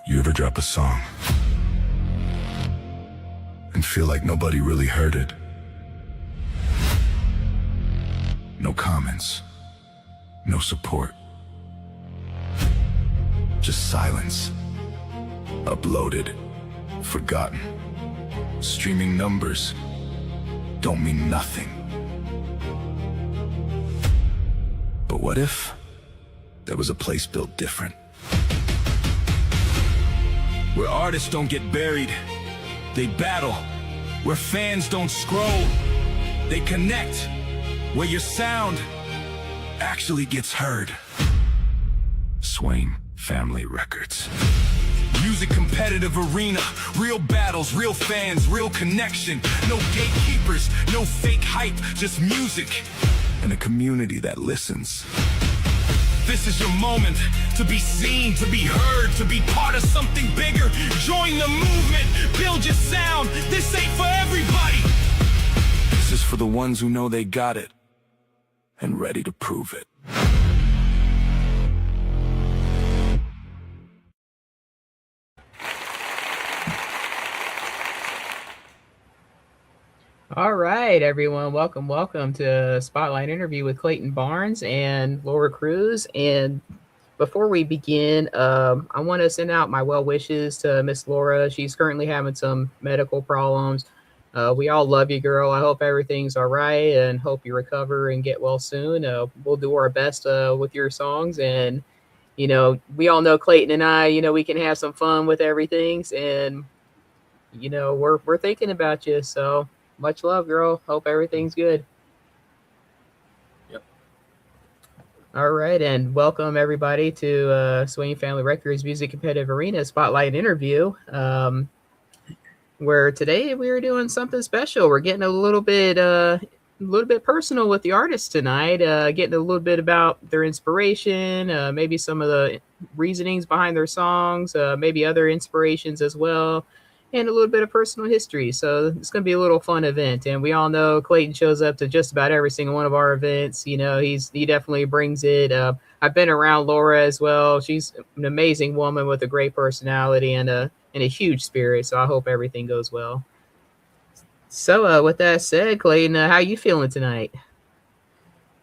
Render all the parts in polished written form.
You ever drop a song and feel like nobody really heard it? No comments, no support, just silence. Uploaded, forgotten. Streaming numbers don't mean nothing. But what if there was a place built different? Where artists don't get buried, they battle. Where fans don't scroll, they connect. Where your sound actually gets heard. Swain Family Records. Music competitive arena, real battles, real fans, real connection. No gatekeepers, no fake hype, just music. And a community that listens. This is your moment to be seen, to be heard, to be part of something bigger. Join the movement, build your sound. This ain't for everybody. This is for the ones who know they got it and ready to prove it. All right, everyone. Welcome to Spotlight Interview with Clayton Barnes and Lora Cruz. And before we begin, I want to send out my well wishes to Miss Lora. She's currently having some medical problems. We all love you, girl. I hope everything's all right and hope you recover and get well soon. We'll do our best with your songs. And, we all know Clayton and I, we can have some fun with everything. And, we're thinking about you. So much love, girl. Hope everything's good. Yep. All right, and welcome everybody to Swain Family Records Music Competitive Arena Spotlight Interview, where today we are doing something special. We're getting a little bit personal with the artists tonight, getting a little bit about their inspiration, maybe some of the reasonings behind their songs, maybe other inspirations as well, and a little bit of personal history. So it's going to be a little fun event. And we all know Clayton shows up to just about every single one of our events. He definitely brings it. I've been around Lora as well. She's an amazing woman with a great personality and a huge spirit. So I hope everything goes well. So with that said, Clayton, how are you feeling tonight?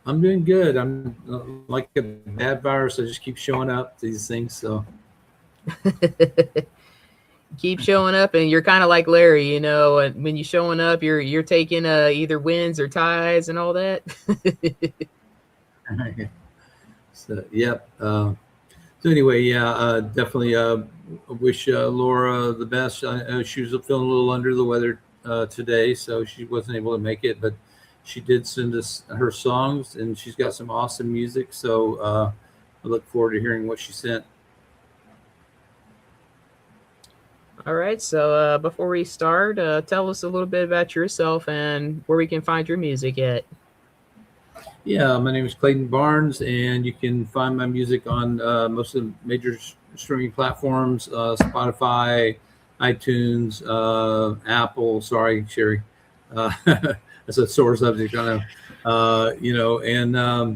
I'm doing good. I'm like a bad virus. I just keep showing up to these things. So keep showing up, and you're kind of like Larry, when you're showing up, you're taking either wins or ties and all that. So, yep. So anyway, yeah, definitely wish Lora the best. I know she was feeling a little under the weather today, so she wasn't able to make it, but she did send us her songs, and she's got some awesome music. So I look forward to hearing what she sent. All right, so before we start, tell us a little bit about yourself and where we can find your music at. Yeah, my name is Clayton Barnes, and you can find my music on most of the major streaming platforms, Spotify, iTunes, Apple. Sorry, Sherry. That's a sore subject, I know. Anyway,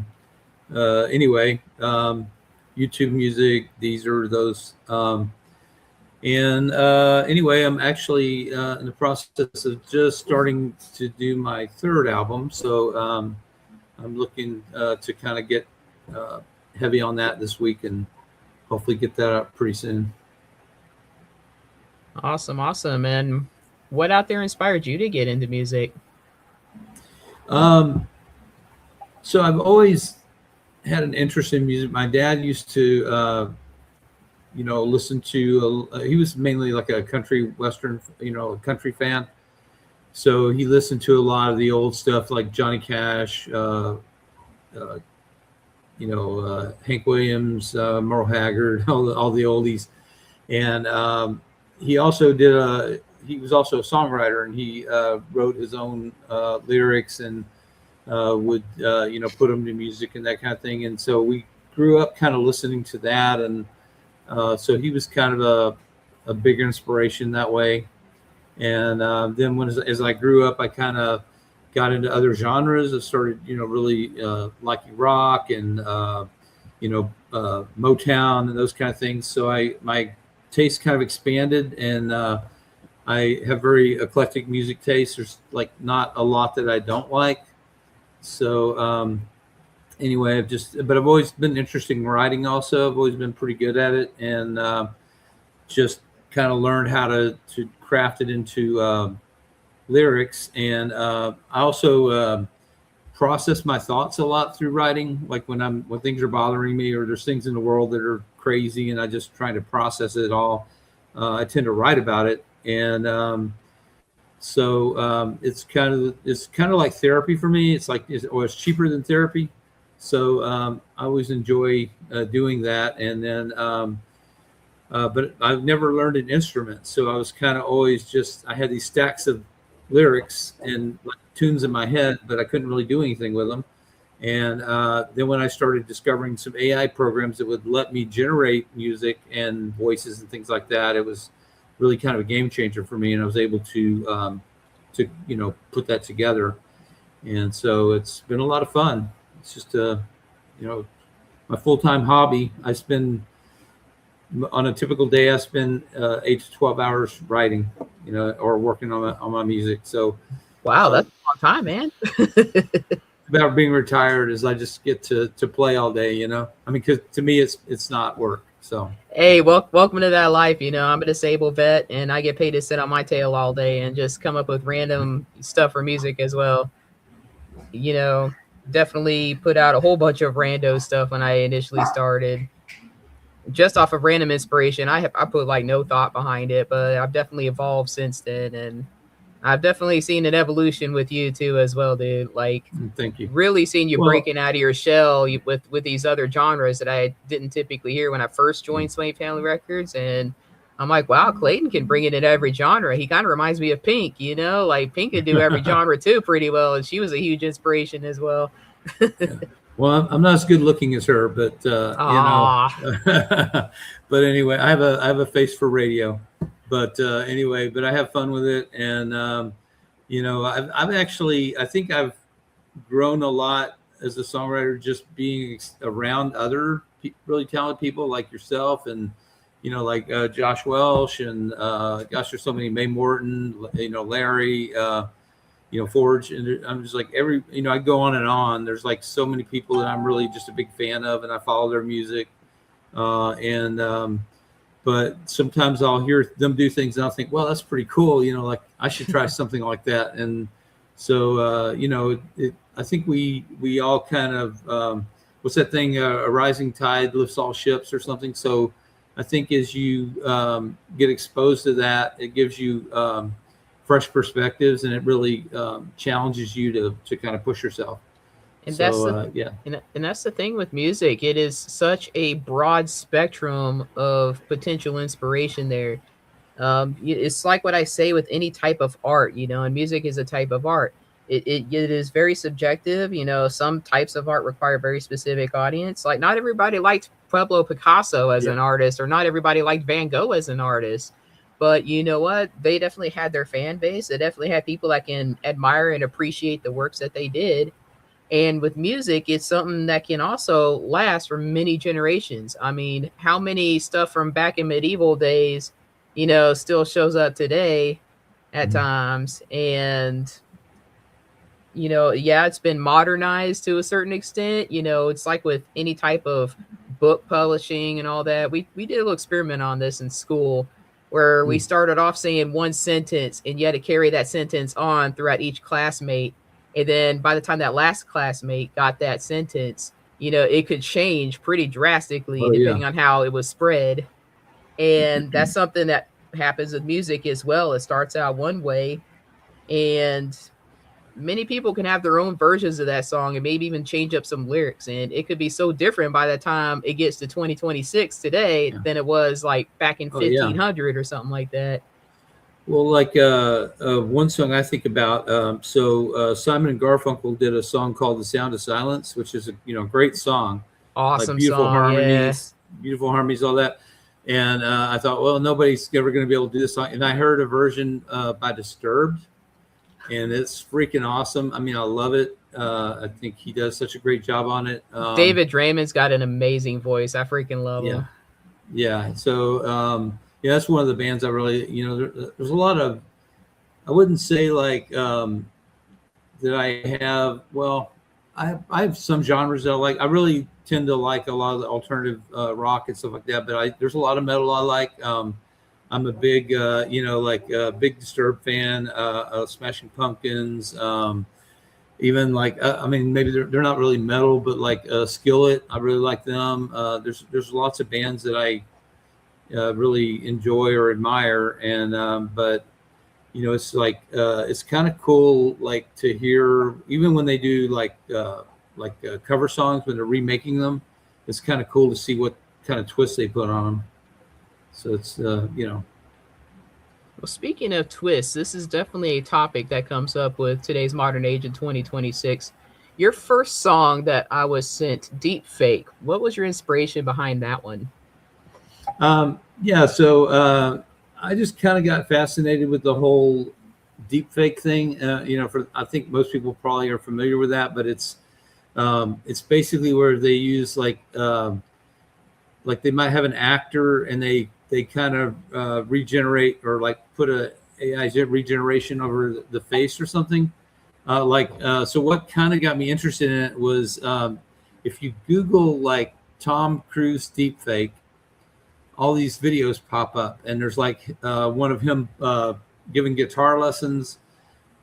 YouTube music, these are those. Anyway, I'm actually in the process of just starting to do my third album. So I'm looking to kind of get heavy on that this week and hopefully get that out pretty soon. Awesome. And what out there inspired you to get into music? So I've always had an interest in music. My dad used to listen to, he was mainly like a country western, country fan. So he listened to a lot of the old stuff like Johnny Cash, Hank Williams, Merle Haggard, all the oldies. And he also he was also a songwriter, and he wrote his own lyrics and would, put them to music and that kind of thing. And so we grew up kind of listening to that. And so he was kind of a bigger inspiration that way. And then as I grew up, I kind of got into other genres. I started, really liking rock and, Motown and those kind of things. So my taste kind of expanded, and I have very eclectic music taste. There's like not a lot that I don't like. So anyway, but I've always been interested in writing. Also, I've always been pretty good at it, and just kind of learned how to craft it into lyrics. And I also process my thoughts a lot through writing. Like when things are bothering me, or there's things in the world that are crazy, and I just try to process it all. I tend to write about it, and it's kind of like therapy for me. It's cheaper than therapy, so I always enjoy doing that. And then, but I've never learned an instrument, so I was kind of always I had these stacks of lyrics and like tunes in my head, but I couldn't really do anything with them. And then when I started discovering some AI programs that would let me generate music and voices and things like that, it was really kind of a game changer for me, and I was able to put that together. And so it's been a lot of fun. It's just my full-time hobby. On a typical day, I spend 8 to 12 hours writing, or working on my music. So wow, that's a long time, man. about being retired is I just get to play all day. I mean, because to me it's not work. So Hey, welcome to that life. I'm a disabled vet, and I get paid to sit on my tail all day and just come up with random stuff for music as well. Definitely put out a whole bunch of rando stuff when I initially started, just off of random inspiration. I put like no thought behind it, but I've definitely evolved since then, and I've definitely seen an evolution with you too as well, dude. Like, thank you. Really seen you breaking out of your shell with these other genres that I didn't typically hear when I first joined Swain Family Records. And I'm like, wow, Clayton can bring it in every genre. He kind of reminds me of Pink, like Pink could do every genre too pretty well, and she was a huge inspiration as well. Yeah. Well, I'm not as good looking as her, but but anyway, I have a face for radio. But anyway, but I have fun with it, and I think I've grown a lot as a songwriter, just being around other really talented people like yourself, and like Josh Welsh, and gosh, there's so many, Mae Morton, Larry, Forge, and I'm just like I go on and on. There's like so many people that I'm really just a big fan of, and I follow their music, but sometimes I'll hear them do things and I'll think, well, that's pretty cool. Like I should try something like that. And so, I think we all kind of, what's that thing? A rising tide lifts all ships or something. So I think as you get exposed to that, it gives you fresh perspectives, and it really challenges you to kind of push yourself. And so, and that's the thing with music. It is such a broad spectrum of potential inspiration there. It's like what I say with any type of art, and music is a type of art. It is very subjective. Some types of art require a very specific audience. Like not everybody liked Pablo Picasso as an artist, or not everybody liked Van Gogh as an artist. But you know what? They definitely had their fan base. They definitely had people that can admire and appreciate the works that they did. And with music, it's something that can also last for many generations. I mean, how many stuff from back in medieval days, still shows up today at times. And, it's been modernized to a certain extent. It's like with any type of book publishing and all that. We did a little experiment on this in school, where we started off saying one sentence, and you had to carry that sentence on throughout each classmate. And then by the time that last classmate got that sentence, it could change pretty drastically depending on how it was spread. And that's something that happens with music as well. It starts out one way, and many people can have their own versions of that song and maybe even change up some lyrics. And it could be so different by the time it gets to 2026 today than it was like back in 1500 or something like that. Well, like one song I think about. Simon and Garfunkel did a song called "The Sound of Silence," which is a great song, awesome, like beautiful song, harmonies, beautiful harmonies, all that. And I thought, well, nobody's ever going to be able to do this song. And I heard a version by Disturbed, and it's freaking awesome. I mean, I love it. I think he does such a great job on it. David Draymond's got an amazing voice. I freaking love him. Yeah. So. Yeah, that's one of the bands I really, there's a lot of, I wouldn't say like that I have, well, I have some genres that I like. I really tend to like a lot of the alternative rock and stuff like that, but there's a lot of metal I like. I'm a big, Big Disturbed fan, of Smashing Pumpkins, even like, I mean, maybe they're not really metal, but like Skillet, I really like them. There's lots of bands that I really enjoy or admire, and but it's like it's kind of cool, like to hear even when they do cover songs when they're remaking them. It's kind of cool to see what kind of twist they put on them. So it's Well, speaking of twists, this is definitely a topic that comes up with today's modern age in 2026. Your first song that I was sent, Deep Fake, what was your inspiration behind that one? Yeah, so I just kind of got fascinated with the whole deep fake thing. For I think most people probably are familiar with that, but it's basically where they use like they might have an actor and they kind of regenerate or like put a AI regeneration over the face or something. So what kind of got me interested in it was if you Google like Tom Cruise deepfake, all these videos pop up, and there's like one of him giving guitar lessons.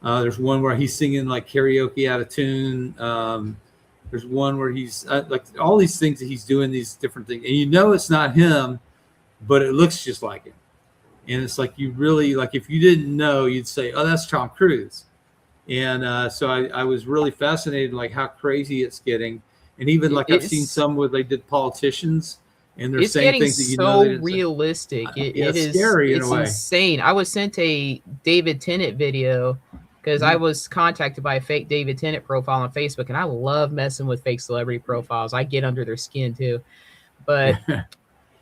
There's one where he's singing like karaoke out of tune. There's one where he's like all these things that he's doing, these different things, and it's not him, but it looks just like him. And it's like you really like if you didn't know, you'd say, "Oh, that's Tom Cruise." And so I was really fascinated, like how crazy it's getting, and even like I've seen some where they did politicians. And they're It's saying getting things that so realistic. It's scary in a way. Insane. I was sent a David Tennant video because I was contacted by a fake David Tennant profile on Facebook, and I love messing with fake celebrity profiles. I get under their skin too. But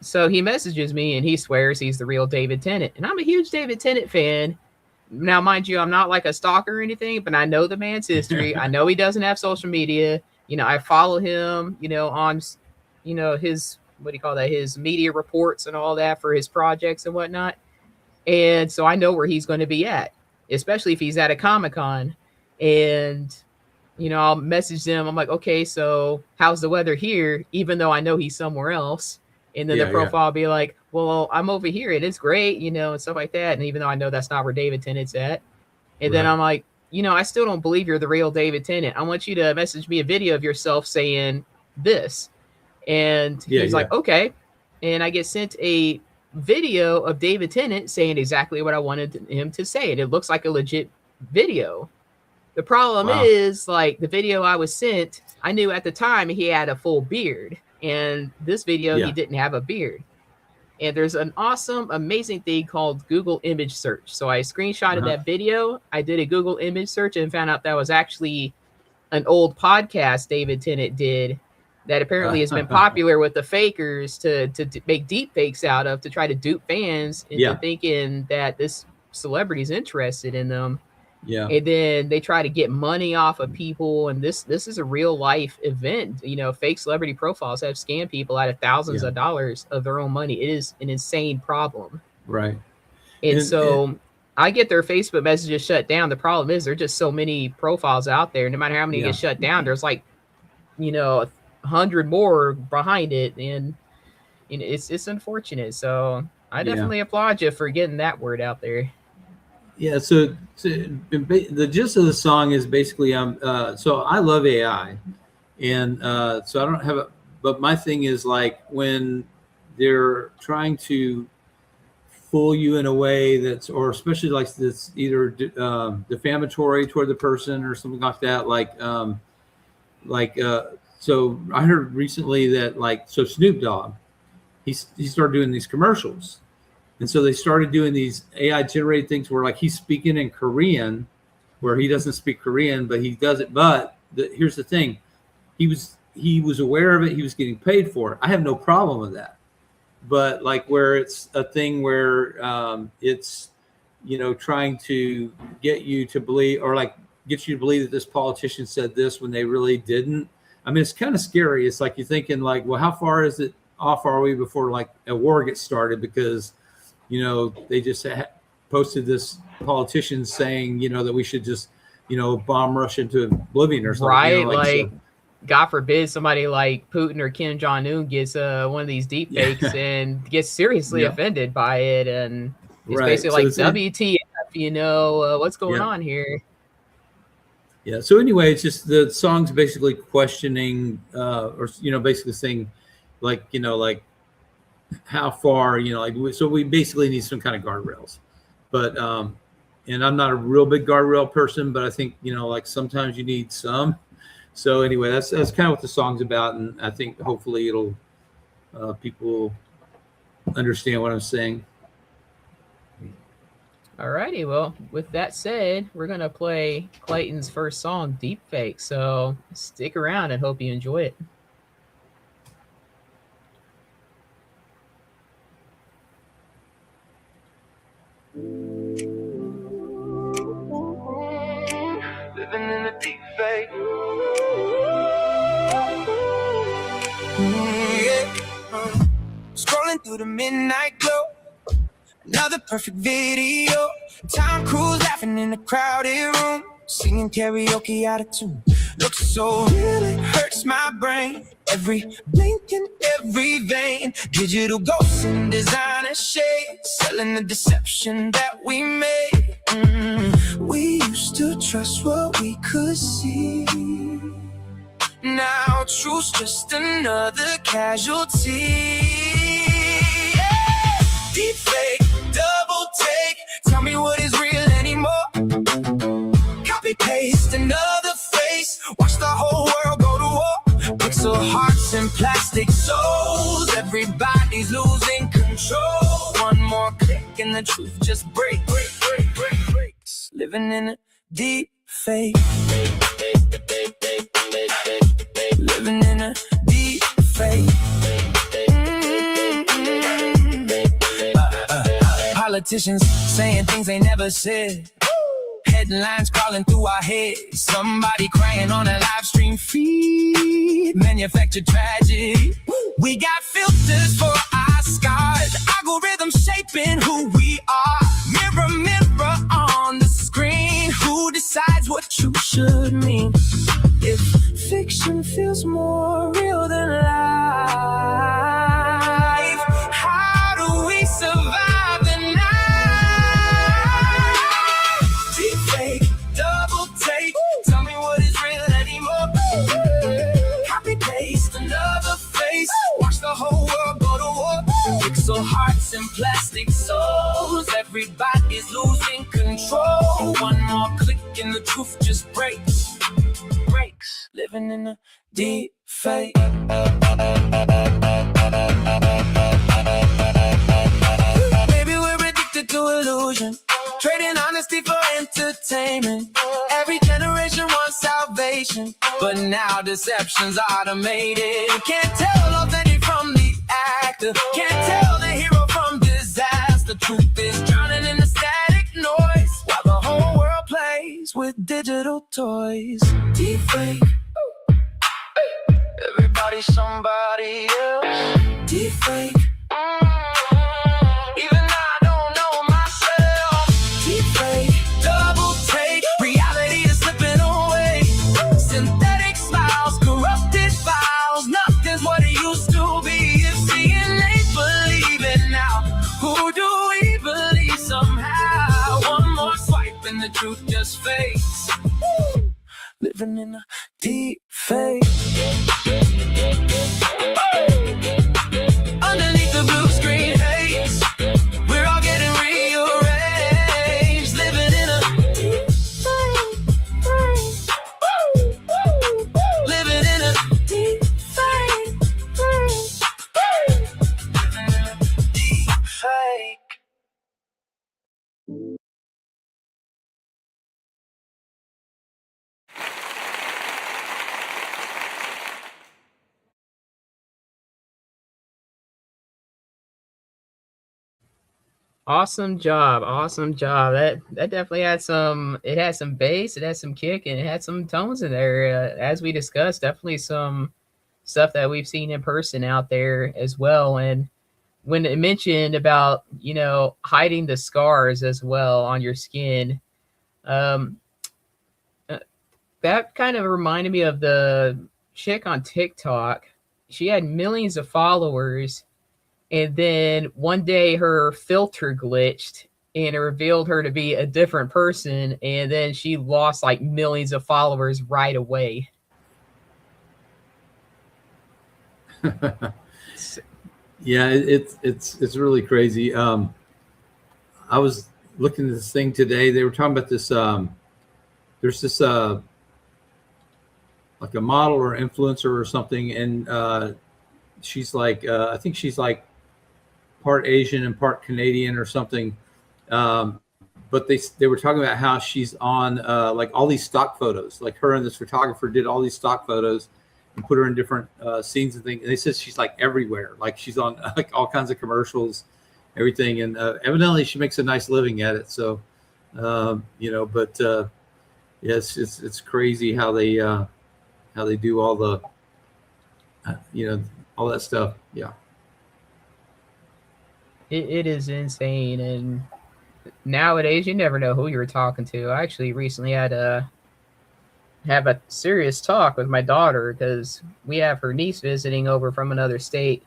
so he messages me and he swears he's the real David Tennant, and I'm a huge David Tennant fan. Now, mind you, I'm not like a stalker or anything, but I know the man's history. I know he doesn't have social media. I follow him. On his what do you call that? His media reports and all that for his projects and whatnot. And so I know where he's going to be at, especially if he's at a Comic-Con. And, I'll message them. I'm like, okay, so how's the weather here? Even though I know he's somewhere else. And then the profile will be like, well, I'm over here and it's great, and stuff like that. And even though I know that's not where David Tennant's at. And then I'm like, I still don't believe you're the real David Tennant. I want you to message me a video of yourself saying this. And he's like, okay. And I get sent a video of David Tennant saying exactly what I wanted him to say. And it looks like a legit video. The problem is, like, the video I was sent, I knew at the time he had a full beard. And this video, he didn't have a beard. And there's an awesome, amazing thing called Google image search. So I screenshotted that video. I did a Google image search and found out that was actually an old podcast David Tennant did that apparently has been popular with the fakers to make deep fakes out of, to try to dupe fans into thinking that this celebrity's interested in them. Yeah. And then they try to get money off of people. And this is a real life event. Fake celebrity profiles have scammed people out of thousands of dollars of their own money. It is an insane problem. Right. And so I get their Facebook messages shut down. The problem is there are just so many profiles out there. No matter how many get shut down, there's like, 100 more behind it, and it's unfortunate. So I definitely applaud you for getting that word out there. Yeah. So the gist of the song is basically so I love AI, and so I don't have a, but my thing is like when they're trying to fool you in a way that's, or especially like this either defamatory toward the person or something like that, so I heard recently that so Snoop Dogg, he started doing these commercials. And so they started doing these AI generated things where like he's speaking in Korean, where he doesn't speak Korean, but he does it. But here's the thing. He was aware of it. He was getting paid for it. I have no problem with that. But like where it's a thing where it's, trying to get you to believe, or like get you to believe that this politician said this when they really didn't. I mean, it's kind of scary. It's like you're thinking like, well, how far is it off are we before like a war gets started? Because they just posted this politician saying, that we should just, bomb Russia into oblivion or something. Right, So. God forbid somebody like Putin or Kim Jong-un gets one of these deep fakes and gets seriously offended by it, and it's basically so like WTF, what's going on here? Yeah. So anyway, it's just the song's basically questioning, or basically saying, like how far, so we basically need some kind of guardrails, but and I'm not a real big guardrail person, but I think like sometimes you need some. So anyway, that's kind of what the song's about, and I think hopefully it'll people understand what I'm saying. Alrighty, well, with that said, we're gonna play Clayton's first song, Deep Fake. So stick around and hope you enjoy it. Living in a deep fake. Scrolling through the midnight glow, another perfect video. Tom Cruise laughing in a crowded room, singing karaoke out of tune. Looks so real, it hurts my brain. Every blink and every vein, digital ghosts in designer shades, selling the deception that we made. We used to trust what we could see. Now truth's just another casualty. Deep fake, double take. Tell me what is real anymore. Copy paste, another face. Watch the whole world go to war. Pixel hearts and plastic souls. Everybody's losing control. One more click and the truth just breaks. Living in a deep fake. Living in a deep fake. Politicians saying things they never said. Headlines crawling through our heads. Somebody crying on a live stream feed. Manufactured tragedy. We got filters for our scars. Algorithms shaping who we are. Mirror, mirror on the screen. Who decides what truth should mean? If fiction feels more real than life, how do we survive the night? Deep fake, double take. Tell me what is real anymore. Copy paste, another face. Watch the whole world go to war. Pixel hearts and plastic souls. Everybody's losing control. One more click and the truth just breaks. Living in a deep fake. Maybe we're addicted to illusion, trading honesty for entertainment. Every generation wants salvation, but now deception's automated. Can't tell authentic from the actor, can't tell the hero from disaster. Truth is drowning in the static noise, while the whole world plays with digital toys. Deep fake. Everybody's somebody else. Deep fake. Even I don't know myself. Deep fake. Double take. Reality is slipping away. Synthetic smiles, corrupted files. Nothing's what it used to be. If seeing ain't believing now, who do we believe somehow? One more swipe and the truth just fades. Living in a deep fake. Underneath the blue screen haze, we're all getting rearranged. Living in a deep fake. Living in a deep fake. Living in a deep fake. Awesome job. That definitely had some. It had some bass, it had some kick, and it had some tones in there. As we discussed, definitely some stuff that we've seen in person out there as well. And when it mentioned about, hiding the scars as well on your skin, um, uh, that kind of reminded me of the chick on TikTok. She had millions of followers, and then one day her filter glitched and it revealed her to be a different person, and then she lost like millions of followers right away. Yeah, it's really crazy. I was looking at this thing today. They were talking about this. There's this like a model or influencer or something, and she's like I think she's like part Asian and part Canadian or something. But they were talking about how she's on like all these stock photos. Like her and this photographer did all these stock photos and put her in different scenes and things. And they said she's like everywhere. Like she's on like all kinds of commercials, everything. And evidently she makes a nice living at it. So but yes, it's crazy how they do all the all that stuff. Yeah. It is insane, and nowadays you never know who you're talking to. I actually recently had to have a serious talk with my daughter because we have her niece visiting over from another state,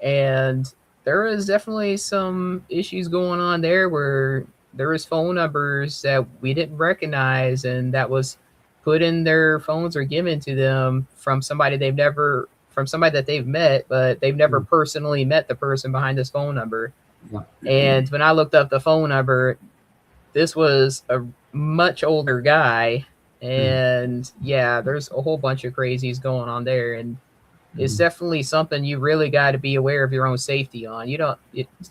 and there is definitely some issues going on there where there was phone numbers that we didn't recognize and that was put in their phones or given to them from somebody that they've met, but they've never personally met the person behind this phone number. Yeah. And when I looked up the phone number, this was a much older guy. And yeah, there's a whole bunch of crazies going on there. And it's definitely something you really got to be aware of your own safety on.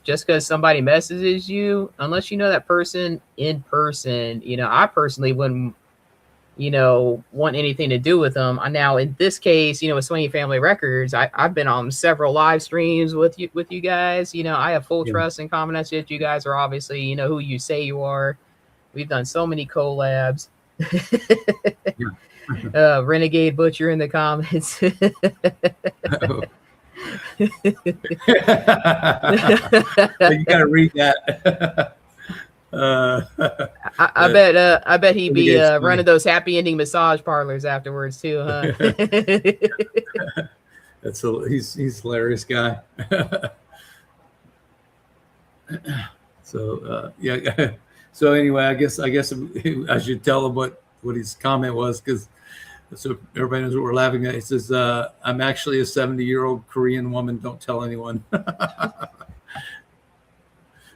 Just because somebody messages you, unless you know that person in person, I personally wouldn't want anything to do with them. Now, in this case, with Swain Family Records, I've been on several live streams with you guys. I have full trust and confidence that you guys are obviously, who you say you are. We've done so many collabs. Renegade Butcher in the comments. You gotta read that. I bet he'd be running those happy ending massage parlors afterwards too, huh? He's a hilarious guy. So yeah. So anyway, I guess I should tell him what his comment was, because so everybody knows what we're laughing at. He says, "I'm actually a 70-year-old Korean woman. Don't tell anyone."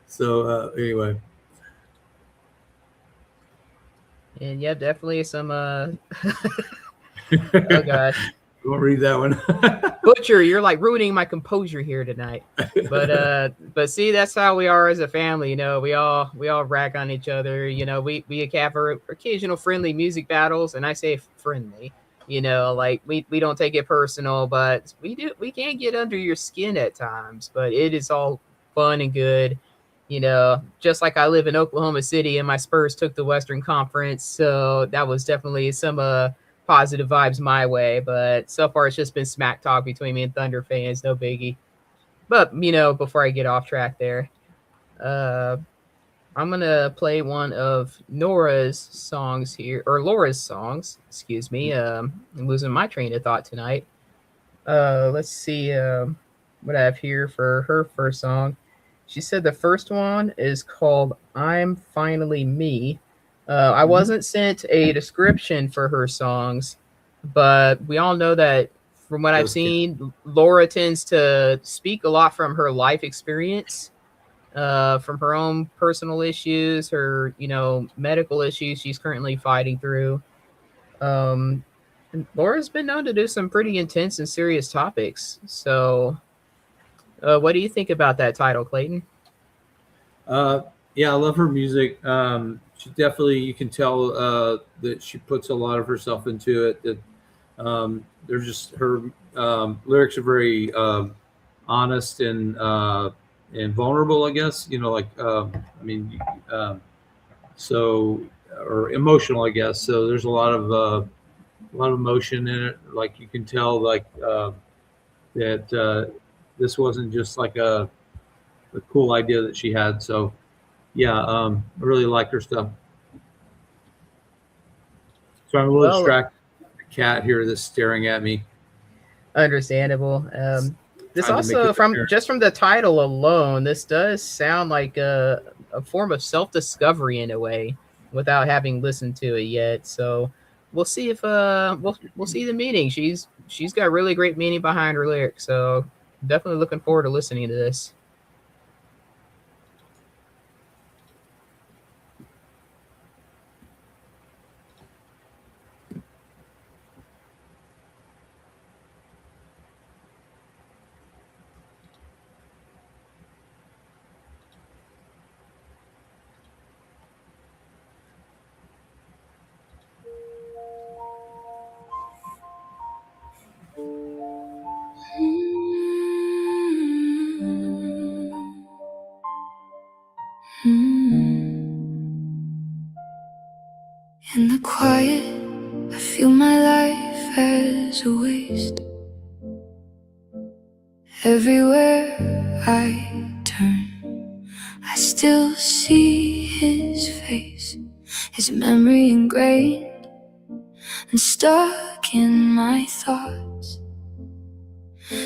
So anyway. And yeah, definitely some oh gosh. We'll read that one. Butcher, you're like ruining my composure here tonight. But see, that's how we are as a family. We all rag on each other. We have our occasional friendly music battles, and I say friendly. Like we don't take it personal, but we can get under your skin at times. But it is all fun and good. Just like I live in Oklahoma City and my Spurs took the Western Conference, so that was definitely some positive vibes my way. But so far it's just been smack talk between me and Thunder fans, no biggie. But before I get off track there, I'm gonna play one of Nora's songs here, or Lora's songs, excuse me. I'm losing my train of thought tonight. Let's see what I have here for her first song. She said the first one is called I'm Finally Me. I wasn't sent a description for her songs, but we all know that from what I've seen, Lora tends to speak a lot from her life experience, from her own personal issues, her, medical issues she's currently fighting through. And Laura's been known to do some pretty intense and serious topics. So what do you think about that title, Clayton? Yeah, I love her music. She definitely, you can tell that she puts a lot of herself into it. That they're just, her lyrics are very honest and vulnerable, I guess. So, or emotional, I guess. So there's a lot of emotion in it. Like you can tell, like that this wasn't just like a a cool idea that she had. So yeah, I really like her stuff. So I'm a little Well, distracted by the cat here that's staring at me, understandable. This trying to make also, his from appearance. just from the title alone, this does sound like a form of self-discovery in a way, without having listened to it yet. So we'll see if we'll see the meaning. She's got really great meaning behind her lyrics. So definitely looking forward to listening to this. In the quiet, I feel my life as a waste. Everywhere I turn, I still see his face, his memory ingrained and stuck in my thoughts.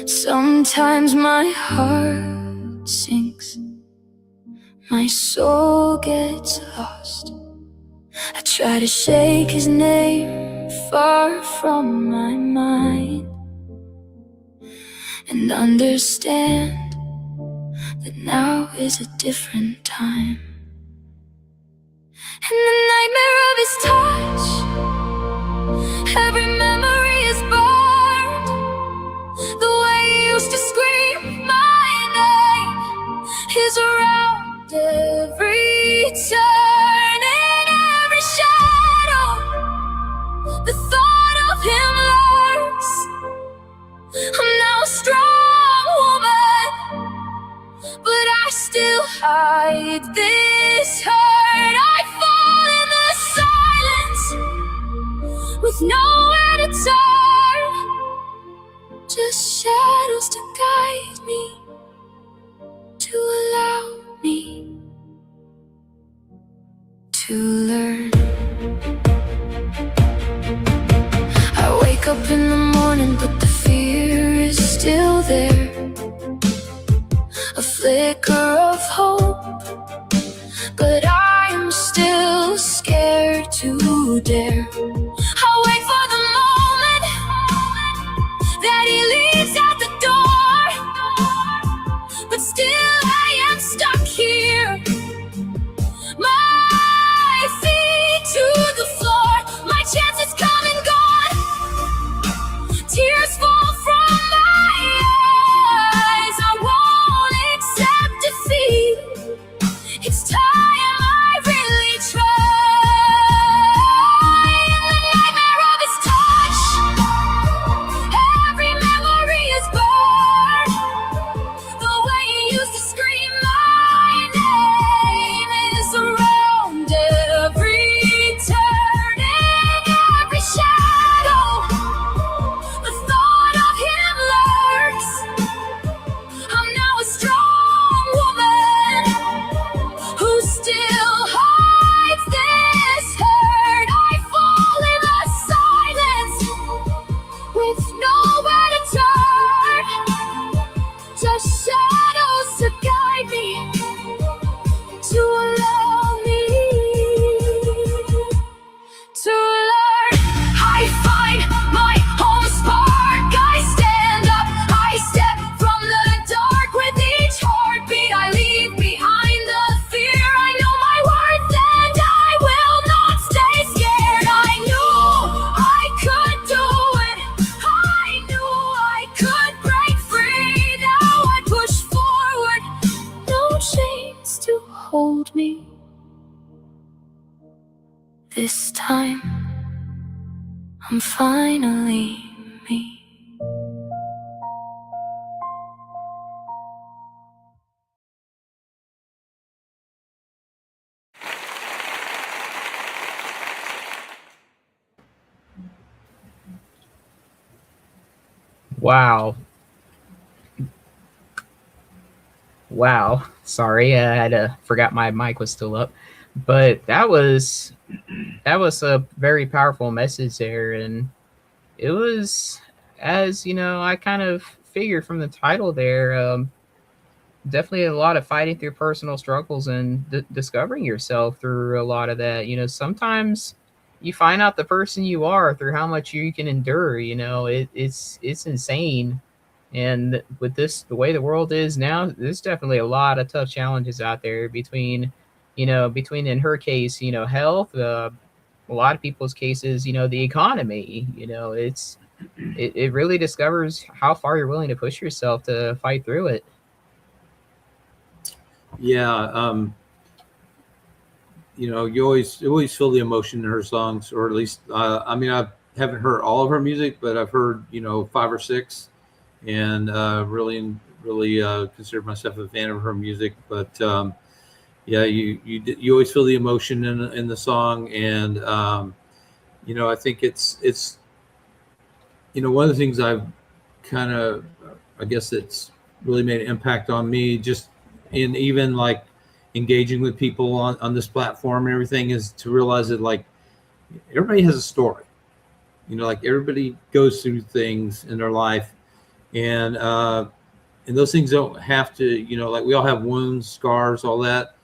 Sometimes my heart sinks, my soul gets lost. I try to shake his name far from my mind and understand that now is a different time. In the nightmare of his touch, every memory is burned. The way he used to scream my name is around every turn, in every shadow. The thought of him lurks. I'm now a strong woman, but I still hide this hurt. I fall in the silence with nowhere to turn, just shadows to guide me, to allow me to learn. I wake up in the morning, but the fear is still there. A flicker of hope, but I am still scared to dare. I wait for the moment that he leaves out the door, but still I am stuck here. My feet to the floor, my chances come and gone. Tears fall from my eyes. I won't accept defeat. It's time I really try. In the nightmare of his touch, every memory is burned. The way he used to scream my name is around every turn, in every shadow. The thought of him lurks. I'm now a strong woman who still hides this hurt. I fall in the silence with nowhere to turn, just shadows to guide me, to allow me to learn. I find my own spark. I stand up, I step from the dark. With each heartbeat I leave behind the fear. I know my worth and I will not stay scared. I knew I could do it. I knew I could break free. Now I push forward, no chains to hold me. This time I'm finally me. Wow. Wow. Sorry, I had forgot my mic was still up. But that was a very powerful message there, and it was, as you know, I kind of figured from the title there, definitely a lot of fighting through personal struggles and discovering yourself through a lot of that. Sometimes you find out the person you are through how much you can endure. It's insane. And with this, the way the world is now, there's definitely a lot of tough challenges out there between in her case, health, a lot of people's cases, the economy. It really discovers how far you're willing to push yourself to fight through it. Yeah, you always feel the emotion in her songs, or at least I mean, I haven't heard all of her music, but I've heard five or six, and really consider myself a fan of her music. But yeah, you always feel the emotion in the song, and I think it's one of the things I've kind of, I guess it's really made an impact on me, just in even like engaging with people on this platform and everything, is to realize that like everybody has a story. Like everybody goes through things in their life, and those things don't have to, like we all have wounds, scars, all that,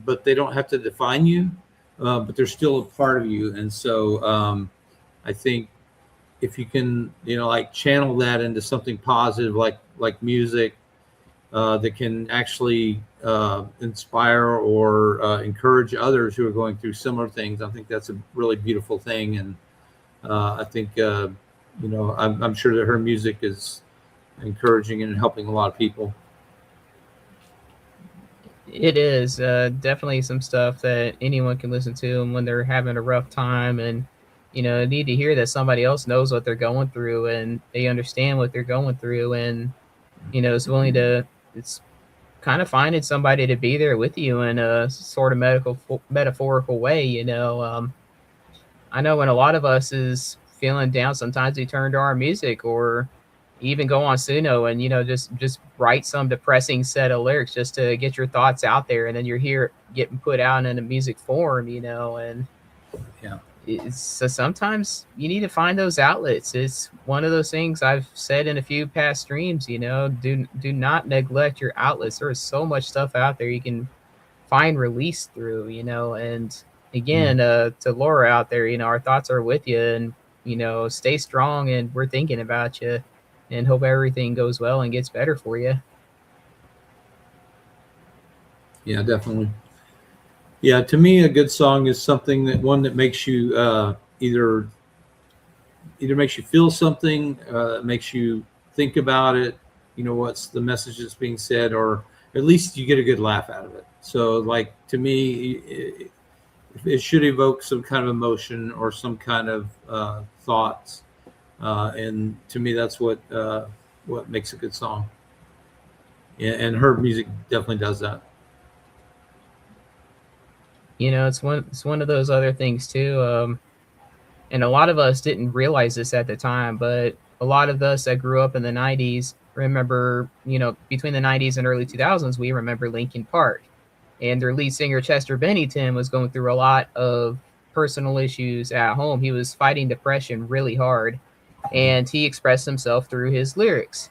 but they don't have to define you. But they're still a part of you, and so I think if you can, like channel that into something positive, like music, that can actually inspire or encourage others who are going through similar things, I think that's a really beautiful thing. And I think, I'm sure that her music is encouraging and helping a lot of people. It is definitely some stuff that anyone can listen to, and when they're having a rough time, and need to hear that somebody else knows what they're going through and they understand what they're going through, and is willing to. It's kind of finding somebody to be there with you in a sort of metaphorical way. I know when a lot of us is feeling down, sometimes we turn to our music, or even go on Suno and just write some depressing set of lyrics just to get your thoughts out there, and then you're here getting put out in a music form, and Yeah. so sometimes you need to find those outlets. It's one of those things I've said in a few past streams. Do not neglect your outlets. There is so much stuff out there you can find release through. And Mm. again, to Laura out there, our thoughts are with you, and stay strong, and we're thinking about you, and hope everything goes well and gets better for you. Yeah, definitely. Yeah, to me, a good song is something that makes you either makes you feel something, makes you think about it, what's the message that's being said, or at least you get a good laugh out of it. So, like, to me, it should evoke some kind of emotion or some kind of thoughts, and to me, that's what makes a good song. And her music definitely does that. It's one of those other things too. And a lot of us didn't realize this at the time, but a lot of us that grew up in the 90s remember, between the 90s and early 2000s, we remember Linkin Park. And their lead singer, Chester Bennington, was going through a lot of personal issues at home. He was fighting depression really hard, and he expressed himself through his lyrics.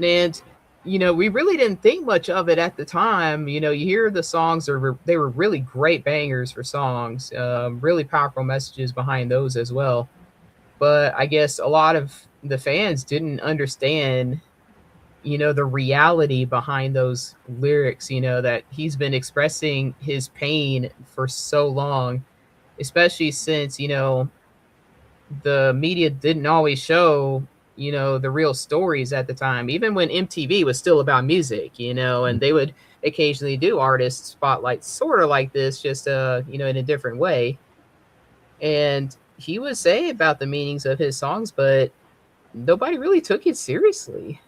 And we really didn't think much of it at the time. You hear the songs, they were really great bangers for songs, really powerful messages behind those as well. But I guess a lot of the fans didn't understand, the reality behind those lyrics, that he's been expressing his pain for so long, especially since, the media didn't always show, the real stories at the time, even when MTV was still about music, and they would occasionally do artist spotlights sort of like this, just in a different way. And he would say about the meanings of his songs, but nobody really took it seriously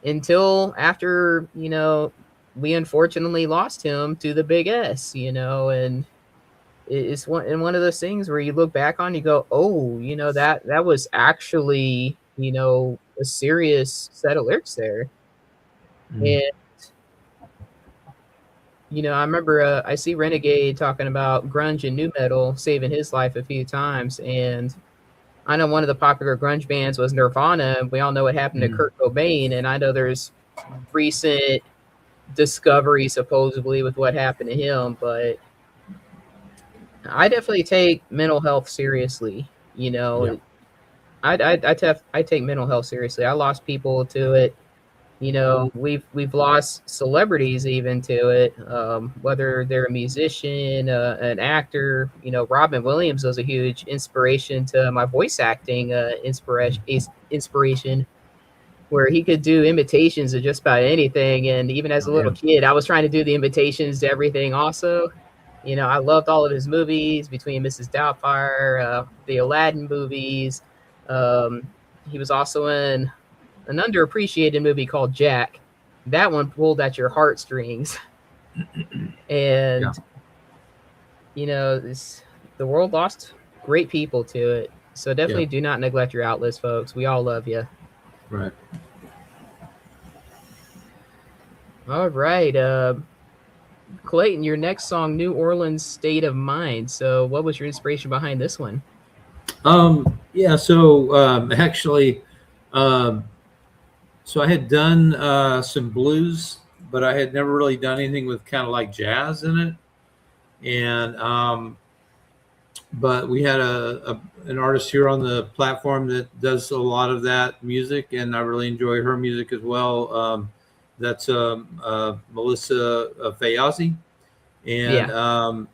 until after, we unfortunately lost him to the big S, and it's one of those things where you look back on, you go, oh, that was actually, a serious set of lyrics there. Mm. And I remember I see Renegade talking about grunge and new metal saving his life a few times, and I know one of the popular grunge bands was Nirvana. And we all know what happened to Kurt Cobain, and I know there's recent discovery supposedly with what happened to him, but I definitely take mental health seriously. Yeah. I take mental health seriously. I lost people to it. We've lost celebrities even to it, whether they're a musician, an actor. Robin Williams was a huge inspiration to my voice acting inspiration, where he could do imitations of just about anything. And even as a Oh, little yeah. kid, I was trying to do the imitations to everything also. I loved all of his movies, between Mrs. Doubtfire, the Aladdin movies. He was also in an underappreciated movie called Jack. That one pulled at your heartstrings. And, the world lost great people to it. So definitely do not neglect your outlets, folks. We all love you. Right. All right. Clayton, your next song, New Orleans State of Mind. So what was your inspiration behind this one? Yeah. So actually, so I had done some blues, but I had never really done anything with kind of like jazz in it. And but we had an artist here on the platform that does a lot of that music, and I really enjoy her music as well. That's Melissa Fayazi, and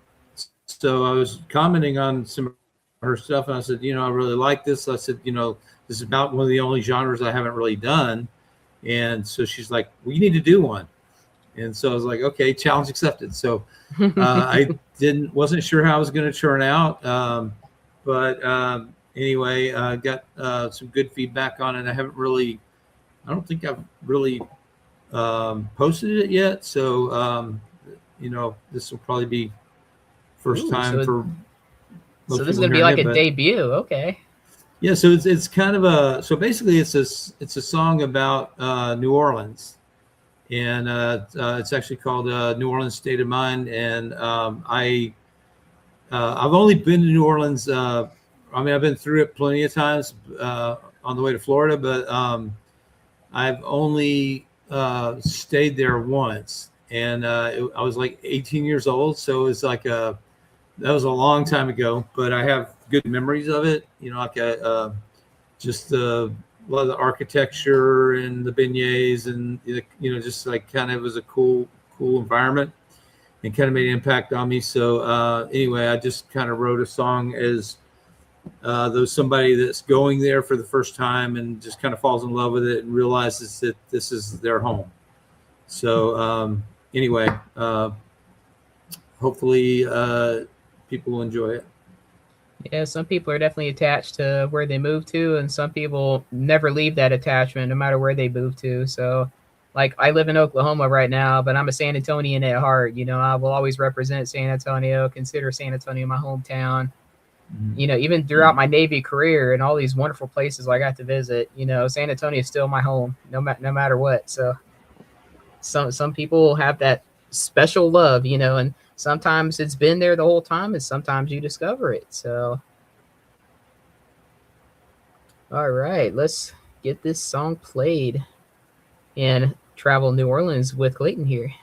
so I was commenting on some of her stuff, and I said, I really like this. I said, this is about one of the only genres I haven't really done, and so she's like, well, you need to do one. And so I was like, okay, challenge accepted. So I wasn't sure how I was going to turn out. But anyway, got some good feedback on it. I don't think I've really posted it yet. So, this will probably be first time for most So this is people going to be hearing like it, a but debut. Okay. yeah. So it's kind of so basically it's a song about New Orleans. And it's actually called New Orleans State of Mind. And I've only been to New Orleans. I've been through it plenty of times on the way to Florida, but I've only stayed there once. And I was like 18 years old, so it was like that was a long time ago. But I have good memories of it. Just a lot of the architecture and the beignets, and just like kind of was a cool environment, and kind of made an impact on me. So anyway, I just kind of wrote a song as though somebody that's going there for the first time and just kind of falls in love with it and realizes that this is their home. So anyway, hopefully people will enjoy it. Yeah, some people are definitely attached to where they move to, and some people never leave that attachment no matter where they move to. So, like, I live in Oklahoma right now, but I'm a San Antonian at heart. I will always represent San Antonio, consider San Antonio my hometown. Mm-hmm. Even throughout my Navy career and all these wonderful places I got to visit, San Antonio is still my home, no matter what. So, some people have that special love, and sometimes it's been there the whole time, and sometimes you discover it. So, all right, let's get this song played and travel New Orleans with Clayton here.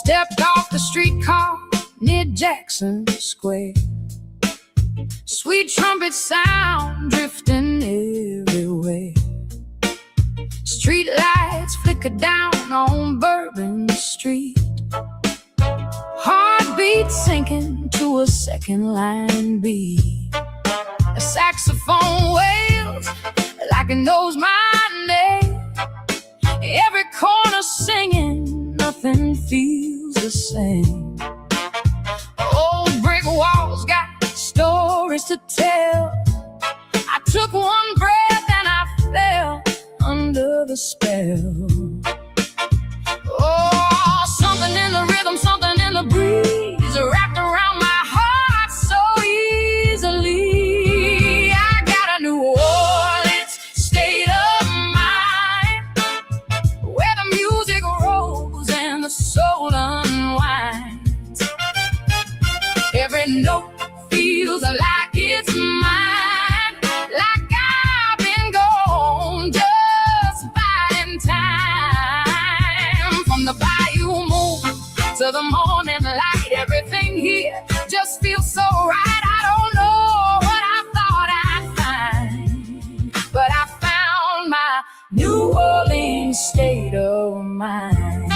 Stepped off the streetcar near Jackson Square. Sweet trumpet sound drifting everywhere. Street lights flicker down on Bourbon Street. Heartbeat sinking to a second line beat. saxophone wails like it knows my name. Every corner singing, nothing feels the same. Old brick walls got stories to tell. I took one breath and I fell under the spell. Oh, something in the rhythm, something in the breeze wrapped around my heart so easily. I got a New Orleans state of mind, where the music rolls and the soul unwinds. Every note feels like it's mine, like I've been gone just biding time. From the bayou moon to the morning light, everything here just feels so right. I don't know what I thought I'd find, but I found my New Orleans state of mind.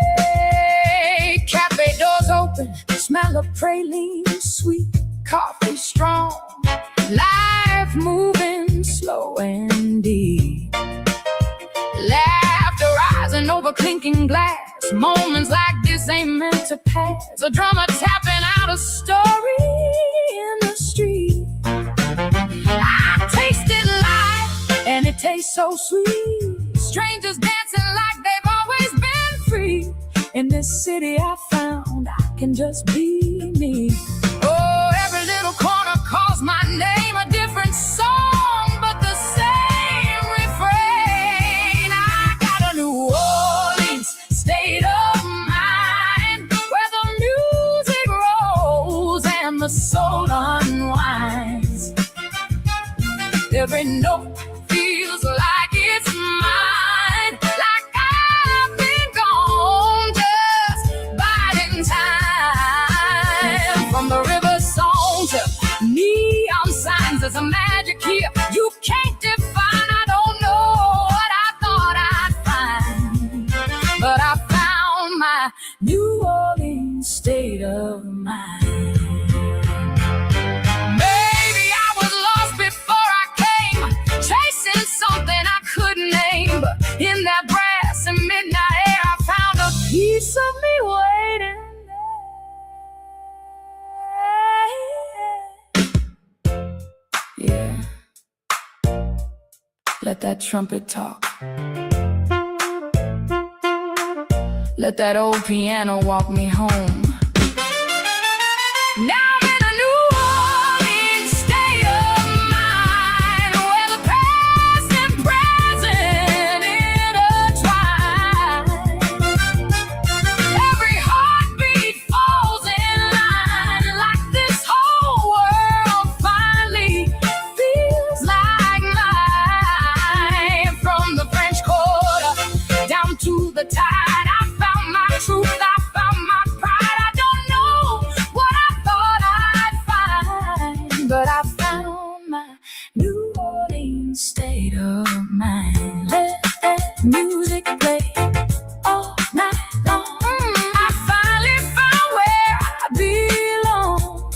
Hey, cafe doors open, smell of praline sweet, coffee strong, life moving slow and deep. Laughter rising over clinking glass, moments like this ain't meant to pass. A drummer tapping out a story in the street. I tasted life and it tastes so sweet. Strangers dancing like they've always been free. In this city I found I can just be me. Oh, every little corner calls my name, a different song, but the same refrain. I got a New Orleans state of mind, where the music rolls and the soul unwinds. Every note feels like it's mine, like I've been gone just biding time. From the river song to neon signs, there's a magic here you can't define. I don't know what I thought I'd find, but I found my New Orleans state of mind. Maybe I was lost before I came, chasing something I couldn't name, but in that brass and midnight air I found a piece of me waiting there. Yeah, let that trumpet talk. Let that old piano walk me home. Now I'm in a New Orleans state of mind, where the past and present intertwine. Every heartbeat falls in line, like this whole world finally feels like mine. From the French Quarter down to the tide, I found my truth, I found my pride. I don't know what I thought I'd find, but I found my New Orleans state of mind. Let that music play all night long. I finally found where I belong.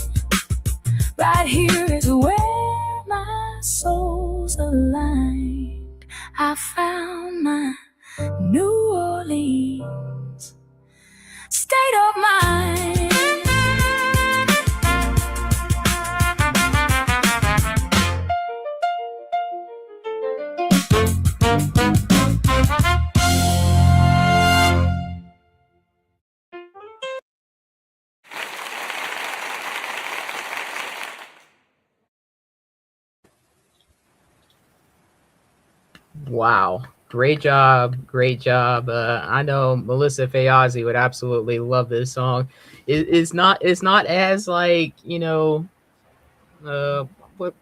Right here is where my soul's aligned. I found my New Orleans state of mind. Wow. Great job. Great job. I know Melissa Fayazzi would absolutely love this song. It's not as like, what,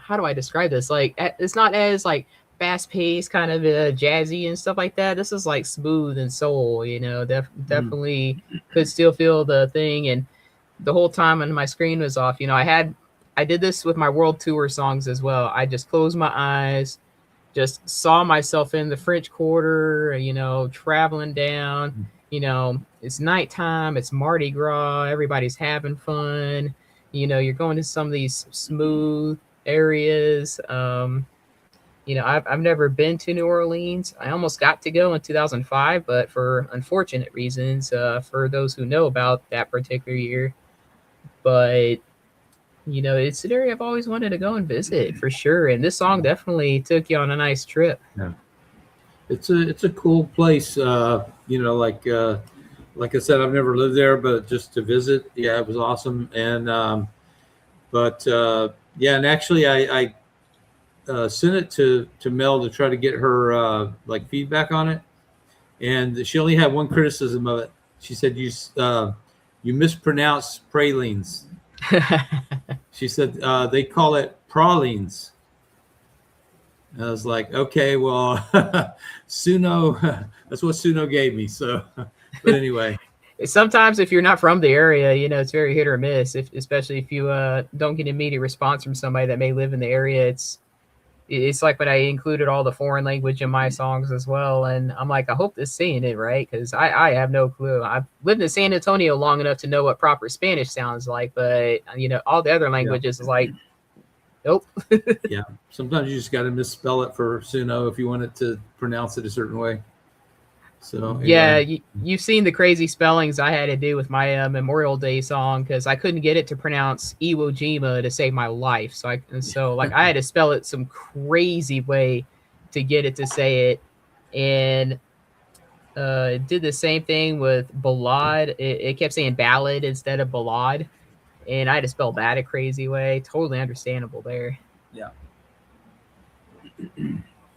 how do I describe this? Like, it's not as like fast paced, kind of jazzy and stuff like that. This is like smooth and soul, definitely could still feel the thing. And the whole time when my screen was off, I did this with my world tour songs as well. I just closed my eyes, just saw myself in the French Quarter, traveling down, it's nighttime, it's Mardi Gras, everybody's having fun, You're going to some of these smooth areas. I've never been to New Orleans. I almost got to go in 2005, but for unfortunate reasons, for those who know about that particular year. But it's an area I've always wanted to go and visit for sure. And this song definitely took you on a nice trip. Yeah. It's a cool place. Like I said, I've never lived there, but just to visit, yeah, it was awesome. And yeah, and actually, I sent it to Mel to try to get her like feedback on it, and she only had one criticism of it. She said you mispronounce pralines. She said they call it pralines. And I was like, okay, well, Suno, that's what Suno gave me. So, but anyway. Sometimes if you're not from the area, it's very hit or miss, especially if you don't get immediate response from somebody that may live in the area. It's like when I included all the foreign language in my songs as well. And I'm like, I hope they're saying it right, because I have no clue. I've lived in San Antonio long enough to know what proper Spanish sounds like, but, all the other languages is like, nope. Yeah. Sometimes you just got to misspell it for Suno if you want it to pronounce it a certain way. So yeah, you've seen the crazy spellings I had to do with my Memorial Day song, because I couldn't get it to pronounce Iwo Jima to save my life. So I had to spell it some crazy way to get it to say it, and did the same thing with ballad. It kept saying ballad instead of ballad, and I had to spell that a crazy way. Totally understandable there. Yeah.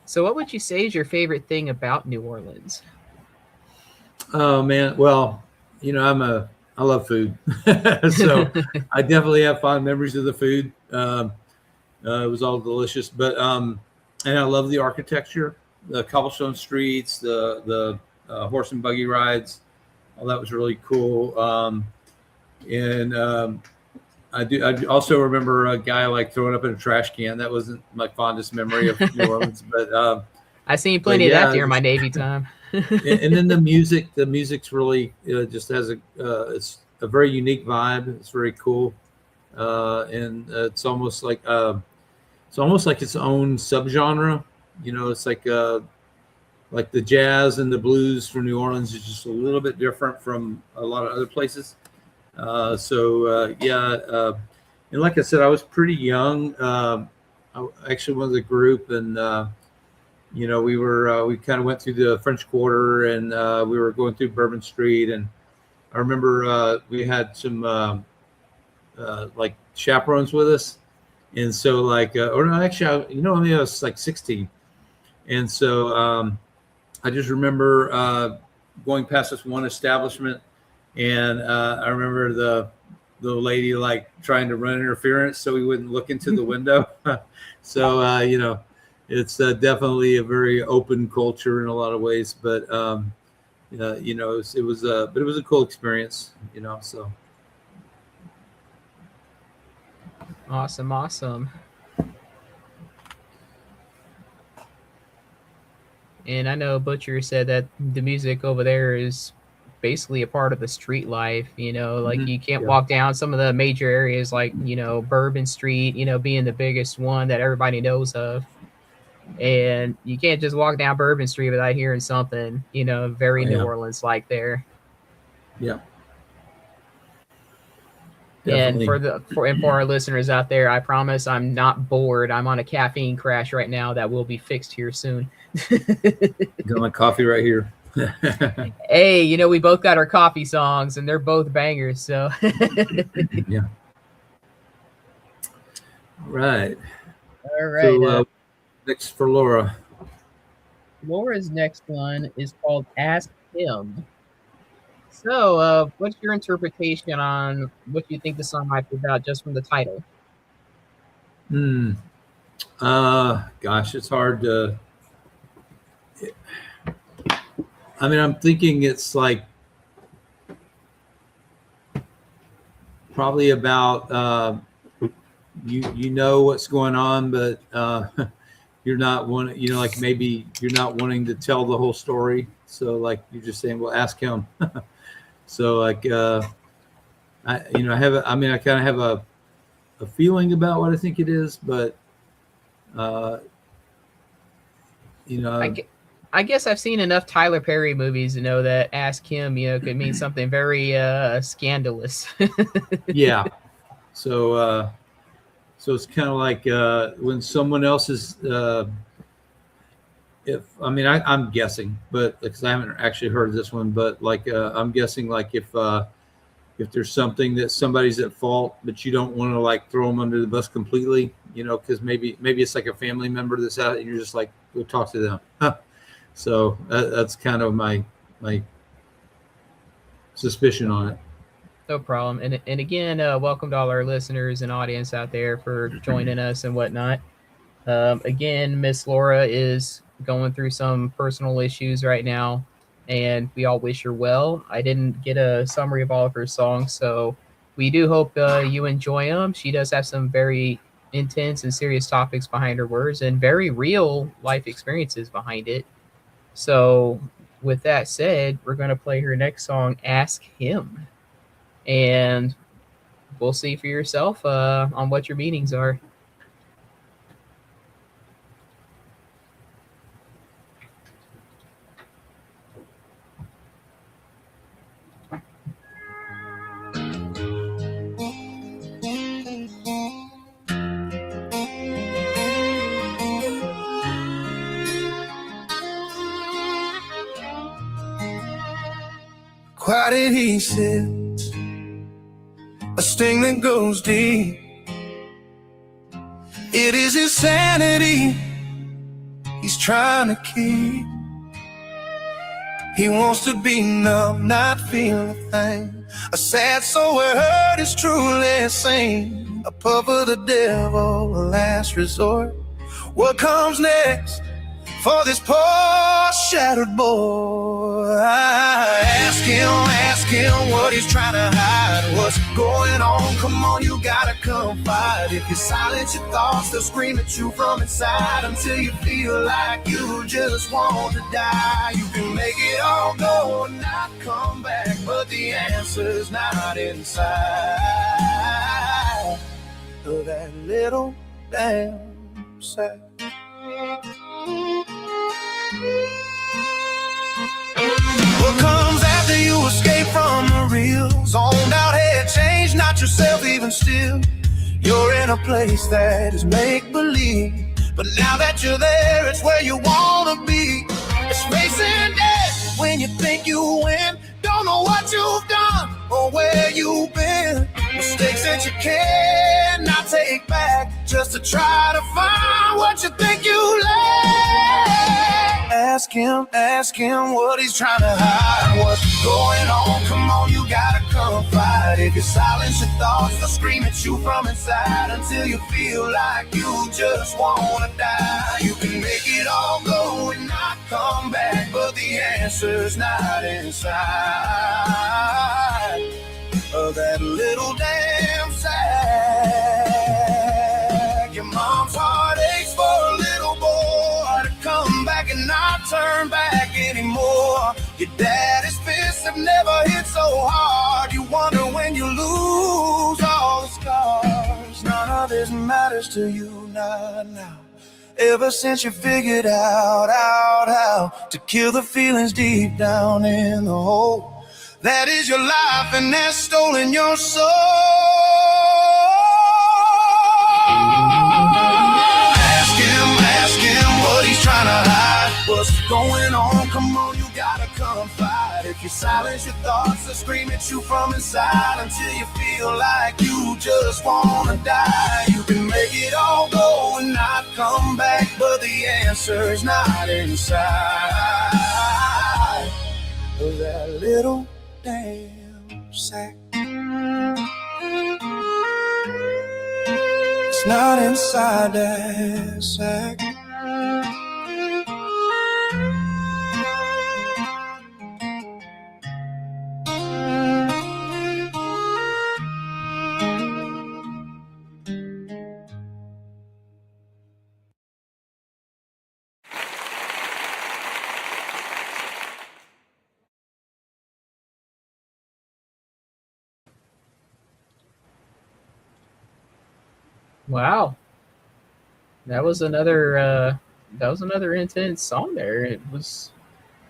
So, what would you say is your favorite thing about New Orleans? Oh man, well, I love food, so I definitely have fond memories of the food. It was all delicious, but and I love the architecture, the cobblestone streets, the horse and buggy rides. All that was really cool. I also remember a guy like throwing up in a trash can. That wasn't my fondest memory of New Orleans, but I seen plenty of that during my Navy time. And then the music's really just has it's a very unique vibe. It's very cool, and it's almost like its own subgenre. It's like the jazz and the blues from New Orleans is just a little bit different from a lot of other places. And like I said, I was pretty young. I actually was a group, and we kind of went through the French Quarter, and we were going through Bourbon Street, and I remember we had some like chaperones with us, and so I was like 16, and so I just remember going past this one establishment, and I remember the lady like trying to run interference so we wouldn't look into the window. So it's definitely a very open culture in a lot of ways, but it was a cool experience, so. Awesome. And I know Butcher said that the music over there is basically a part of the street life, like you can't walk down some of the major areas like, Bourbon Street, being the biggest one that everybody knows of. And you can't just walk down Bourbon Street without hearing something, very New Orleans like there. Yeah. Definitely. Definitely. And for our listeners out there, I promise I'm not bored. I'm on a caffeine crash right now that will be fixed here soon. Got my coffee right here. Hey, we both got our coffee songs, and they're both bangers. So, yeah. Right. All right. So, next for Lora. Laura's next one is called "Ask Him." So, what's your interpretation on what you think the song might be about, just from the title? Gosh, it's hard to. I mean, I'm thinking it's like probably about you know what's going on, but you're not like maybe you're not wanting to tell the whole story. So like you're just saying, well, ask him. So like I kind of have a feeling about what I think it is, but you know, I guess I've seen enough Tyler Perry movies to know that "Ask Him," could mean something very scandalous. yeah. So so it's kind of like when someone else is. If I mean, I'm guessing, but because I haven't actually heard this one, but like I'm guessing, like if there's something that somebody's at fault, but you don't want to like throw them under the bus completely, because maybe it's like a family member that's out, and you're just like, go talk to them. So that's kind of my suspicion on it. No problem. And again, welcome to all our listeners and audience out there for joining us and whatnot. Again, Miss Lora is going through some personal issues right now, and we all wish her well. I didn't get a summary of all of her songs, so we do hope you enjoy them. She does have some very intense and serious topics behind her words and very real life experiences behind it. So, with that said, we're going to play her next song, Ask Him. And we'll see for yourself on what your meanings are. Quiet he sits, a sting that goes deep. It is his sanity he's trying to keep. He wants to be numb, not feel a thing. A sad soul where hurt is truly seen. A pup of the devil, a last resort. What comes next for this poor shattered boy? Ask him what he's trying to hide. What's going on? Come on, you gotta confide. If you silence your thoughts, they'll scream at you from inside until you feel like you just want to die. You can make it all go and not come back, but the answer's not inside of that little damn sack. What comes after you escape from the real? Zoned out head change, not yourself even still. You're in a place that is make-believe, but now that you're there, it's where you wanna be. It's facing death when you think you win. Don't know what you've done or where you've been. Mistakes that you cannot take back, just to try to find what you think you lack. Ask him what he's trying to hide. What's going on? Come on, you gotta confide. If you silence your thoughts, they'll scream at you from inside until you feel like you just wanna die. You can make it all go and not come back, but the answer's not inside of that little damn sack. Your mom's heart aches for a little boy to come back and not turn back anymore. Your daddy's fists have never hit so hard. You wonder when you lose all the scars. None of this matters to you now. Ever since you figured out how to kill the feelings deep down in the hole that is your life, and that's stolen your soul. Ask him what he's trying to hide. What's going on? Come on, you gotta confide. If you silence your thoughts, they'll scream at you from inside until you feel like you just wanna die. You can make it all go and not come back, but the answer's not inside of that little damn sack. It's not inside that sack. Wow, that was another intense song there. It was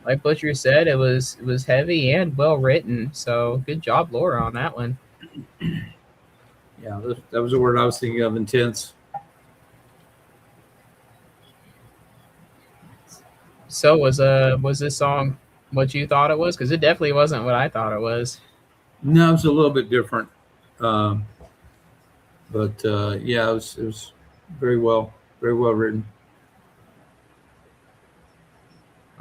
like Butcher said, it was heavy and well written. So good job, Laura, on that one. Yeah, that was the word I was thinking of, intense. So was this song what you thought it was? Because it definitely wasn't what I thought it was. No, it's a little bit different. Um, but yeah, it was very well written.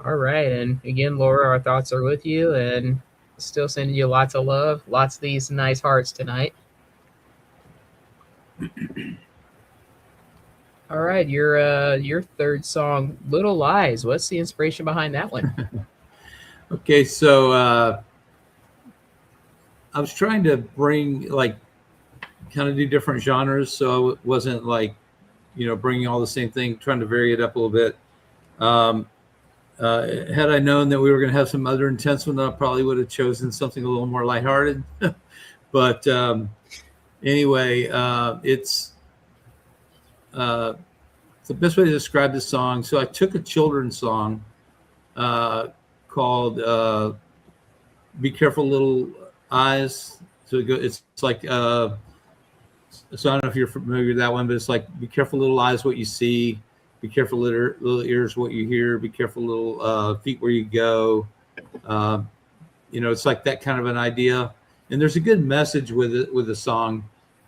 All right, and again, Laura, our thoughts are with you, and still sending you lots of love, lots of these nice hearts tonight. All right, your third song, "Little Lies." What's the inspiration behind that one? Okay, so I was trying to bring like kind of do different genres, so it wasn't like bringing all the same thing, trying to vary it up a little bit. Um, had I known that we were going to have some other intense one, I probably would have chosen something a little more lighthearted. But anyway, it's the best way to describe this song. So I took a children's song called "Be Careful, Little Eyes." So it's like so I don't know if you're familiar with that one, but it's like, "Be careful, little eyes, what you see. Be careful, little ears, what you hear. Be careful, little feet, where you go." Uh, it's like that kind of an idea, and there's a good message with it with the song.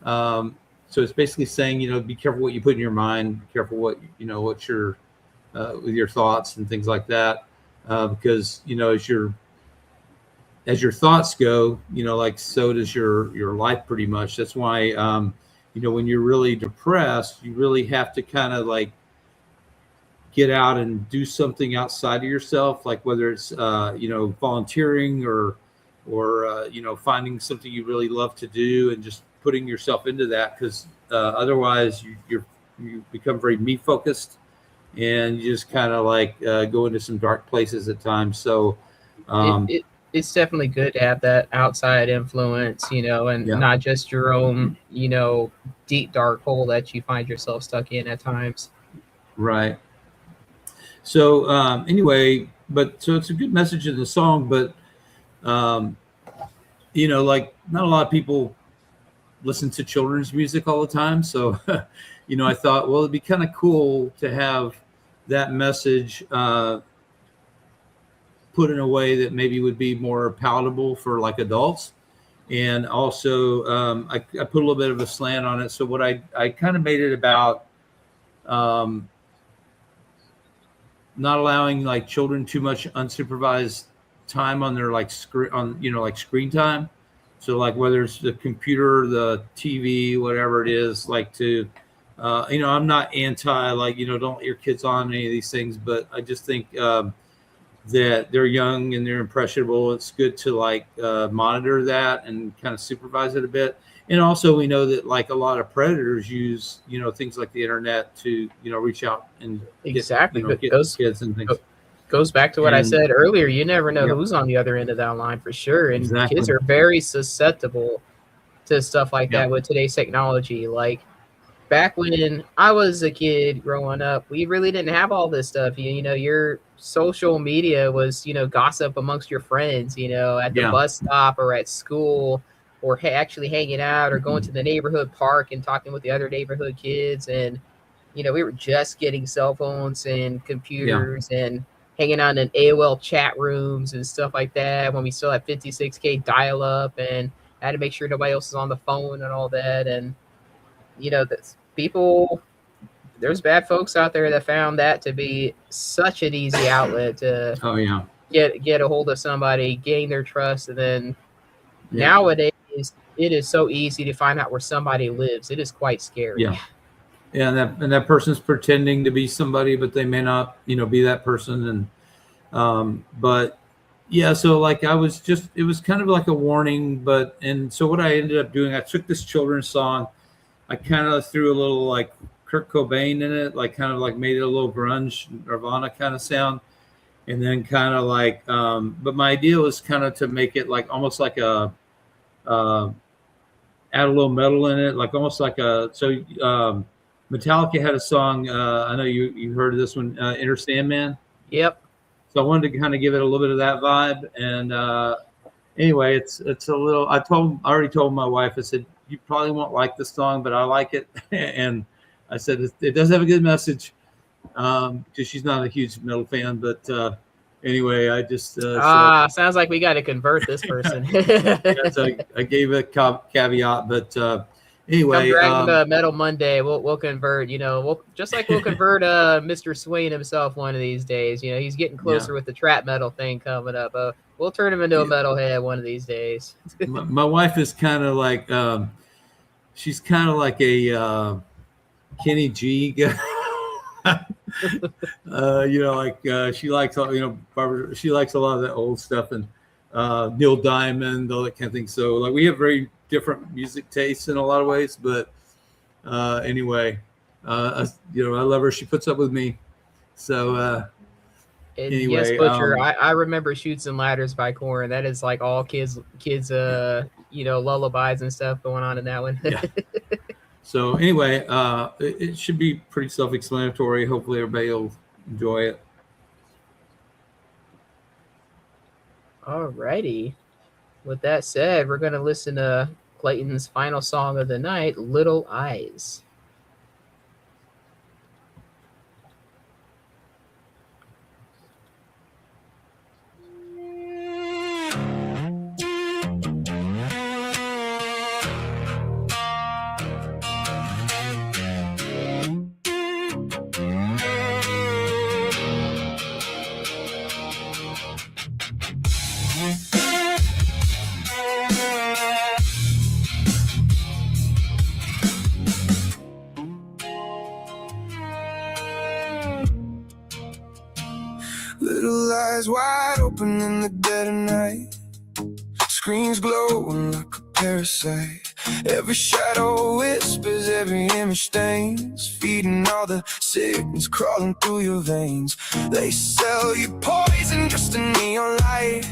So it's basically saying, be careful what you put in your mind. Be careful what you're with your thoughts and things like that, because as your thoughts go, like so does your life pretty much. That's why when you're really depressed, you really have to kind of like get out and do something outside of yourself, like whether it's volunteering or finding something you really love to do and just putting yourself into that, because otherwise you become very me focused, and you just kind of like go into some dark places at times. So It's definitely good to have that outside influence, and Yeah. not just your own, deep dark hole that you find yourself stuck in at times. Right. So anyway, so it's a good message in the song, but um, like not a lot of people listen to children's music all the time. So I thought, well, it'd be kind of cool to have that message put in a way that maybe would be more palatable for like adults. And also I put a little bit of a slant on it. So what I kind of made it about not allowing like children too much unsupervised time on their like screen time. So like whether it's the computer, the TV, whatever it is, like to I'm not anti like don't let your kids on any of these things, but I just think that they're young and they're impressionable. It's good to like monitor that and kind of supervise it a bit. And also we know that like a lot of predators use things like the internet to reach out and Exactly, but get kids and things. Goes back to what I And said earlier. You never know Yep. who's on the other end of that line for sure, and kids Exactly. are very susceptible to stuff like Yeah. that with today's technology. Like back when I was a kid growing up, we really didn't have all this stuff. Your social media was, gossip amongst your friends, at the Yeah. bus stop or at school, or actually hanging out or going to the neighborhood park and talking with the other neighborhood kids. And, we were just getting cell phones and computers and hanging out in AOL chat rooms and stuff like that when we still had 56K dial up and had to make sure nobody else is on the phone and all that. And, that's people, there's bad folks out there that found that to be such an easy outlet to Oh yeah. get a hold of somebody, gain their trust. And then Yeah. nowadays it is so easy to find out where somebody lives. It is quite scary. Yeah. Yeah. And that person's pretending to be somebody, but they may not, be that person. And but yeah, so like it was kind of like a warning, and so what I ended up doing, I took this children's song, I kind of threw a little like Kurt Cobain in it, like kind of like made it a little grunge Nirvana kind of sound. And then kind of like, but my idea was kind of to make it like almost like a add a little metal in it, like almost like a. So Metallica had a song. I know you heard of this one, Inner Sandman. Yep. So I wanted to kind of give it a little bit of that vibe. And anyway, it's a little. I already told my wife. I said you probably won't like this song, but I like it. And I said it does have a good message, because she's not a huge metal fan. But anyway, I just sounds like we got to convert this person. so I gave a caveat, but anyway, Come drag the Metal Monday. We'll convert. We'll convert Mr. Swain himself one of these days. He's getting closer with the trap metal thing coming up. We'll turn him into a metalhead one of these days. my wife is kind of like she's kind of like a Kenny G guy. She likes Barbara. She likes a lot of that old stuff and Neil Diamond, all that kind of thing. So like we have very different music tastes in a lot of ways, but anyway, I love her. She puts up with me. So anyway, yes, Butcher. I remember Shoots and Ladders by Korn. That is like all kids lullabies and stuff going on in that one. Yeah. So anyway, it should be pretty self-explanatory. Hopefully everybody will enjoy it. Alrighty. With that said, we're going to listen to Clayton's final song of the night, Little Eyes. Little eyes wide open in the dead of night, screens glowing like a parasite. Every shadow whispers, every image stains, feeding all the sickness crawling through your veins. They sell you poison just a neon light,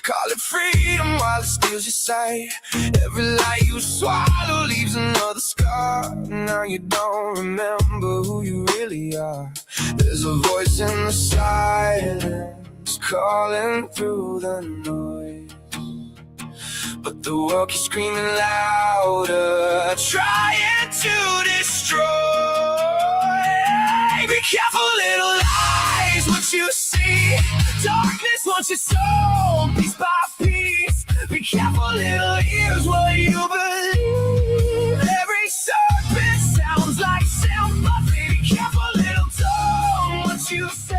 call it freedom while it steals your sight. Every lie you swallow leaves another scar. Now you don't remember who you really are. There's a voice in the silence calling through the noise, but the world keeps screaming louder, trying to destroy. Be careful, little eyes, what you see. Darkness wants your soul, piece by piece. Be careful, little ears, what you believe. Every serpent sounds like sympathy. Be careful, little tongue, what you say.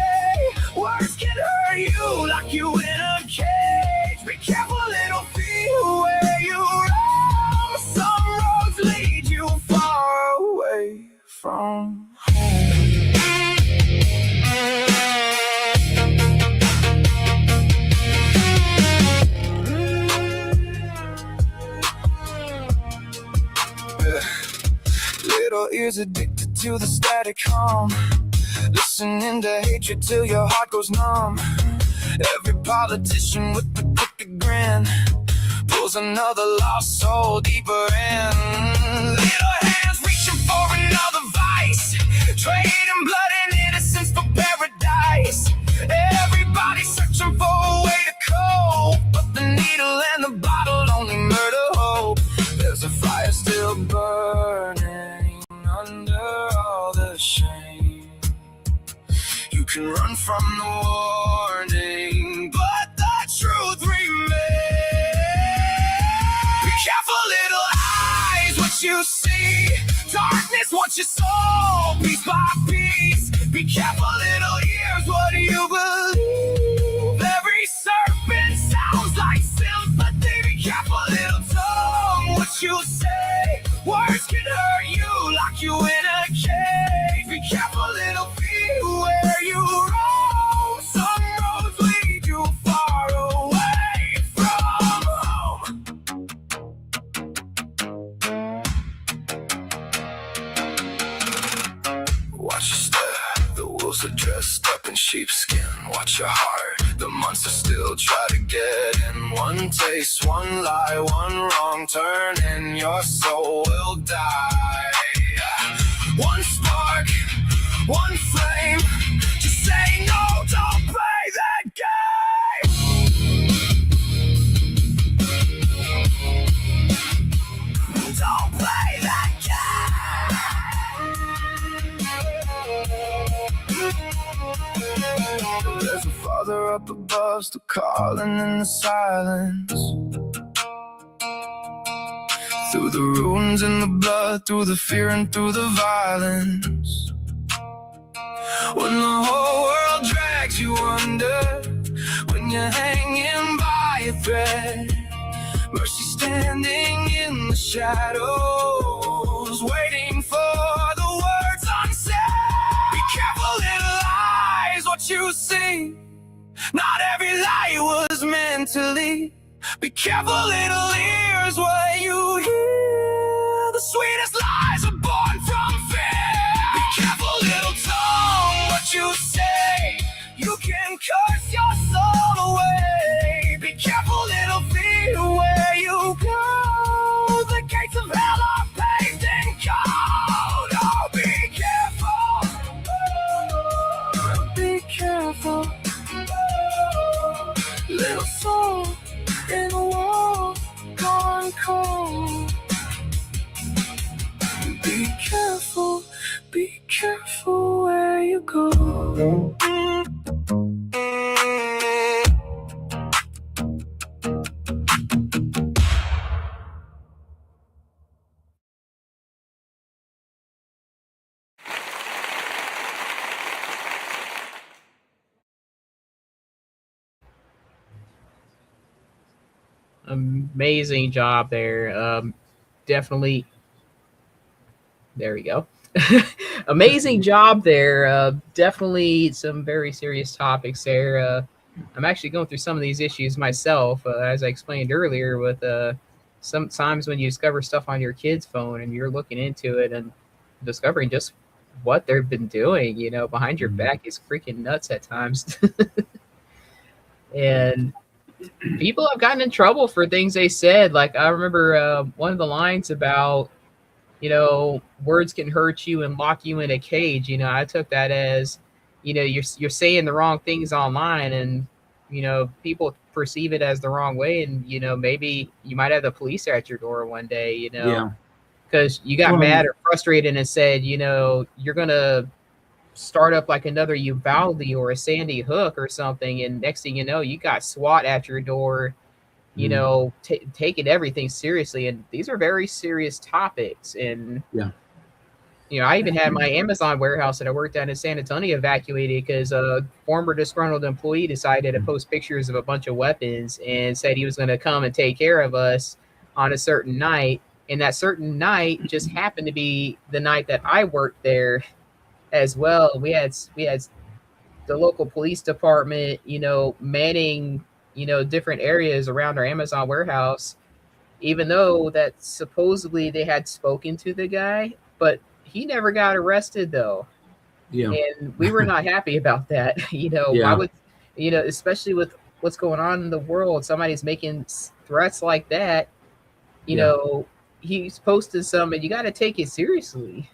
Words can hurt you, lock you in a cage. Be careful, little feet, where you roam. Some roads lead you far away from home. Little ears addicted to the static hum, listening to hatred till your heart goes numb. Every politician with the crooked grin pulls another lost soul deeper in. Little hands reaching for another vice, trading blood and innocence for paradise. Everybody searching for a way to cope, but the needle and the bottle only murder hope. There's a fire still burning under all the shame. You can run from the warning, but the truth remains. Be careful, little eyes, what you see. Darkness wants your soul, piece by piece. Be careful, little ears, what do you believe? Every serpent sounds like sympathy. Be careful, little tongue, what you say. Words can hurt you, lock you in a cage. Be careful, little feet, where you roam. Some roads lead you far away from home. Watch your step, the wolves are dressed up in sheepskin. Watch your heart, The monsters still try to get in. One taste, one lie, one wrong turn, and your soul will die. One spark, one flame. Just say no, don't play that game. Don't play that game. There's a father up above, still calling in the silence. Through the ruins and the blood, through the fear and through the violence. When the whole world drags you under, when you're hanging by a thread, mercy standing in the shadows, waiting for the words unsaid. Be careful, little eyes, what you see. Not every lie was meant to lead. Be careful, little ears, what you hear. The sweetest lies are born from fear. Be careful, little tongue, what you say. You can curse your soul away. Be careful, little feet, where you go. The gates of hell are paved in gold. Oh, be careful. Be careful. Little soul in a wall gone cold. Be careful where you go. Amazing job there. Definitely. There we go. Amazing job there. Definitely some very serious topics there. I'm actually going through some of these issues myself, as I explained earlier, with sometimes when you discover stuff on your kid's phone and you're looking into it and discovering just what they've been doing, behind your back is freaking nuts at times. And people have gotten in trouble for things they said. Like I remember one of the lines about, words can hurt you and lock you in a cage. I took that as, you're saying the wrong things online, and people perceive it as the wrong way, and maybe you might have the police at your door one day. Yeah. Because you got mad or frustrated and said, you're gonna start up like another Uvalde or a Sandy Hook or something, and next thing you know, you got SWAT at your door, taking everything seriously. And these are very serious topics. And I even had my Amazon warehouse that I worked at in San Antonio evacuated because a former disgruntled employee decided to post pictures of a bunch of weapons and said he was going to come and take care of us on a certain night. And that certain night just happened to be the night that I worked there as well. We had the local police department, manning, different areas around our Amazon warehouse, even though that supposedly they had spoken to the guy, but he never got arrested though. Yeah. And we were not happy about that. Why would, especially with what's going on in the world, somebody's making threats like that, he's posted some, and you got to take it seriously.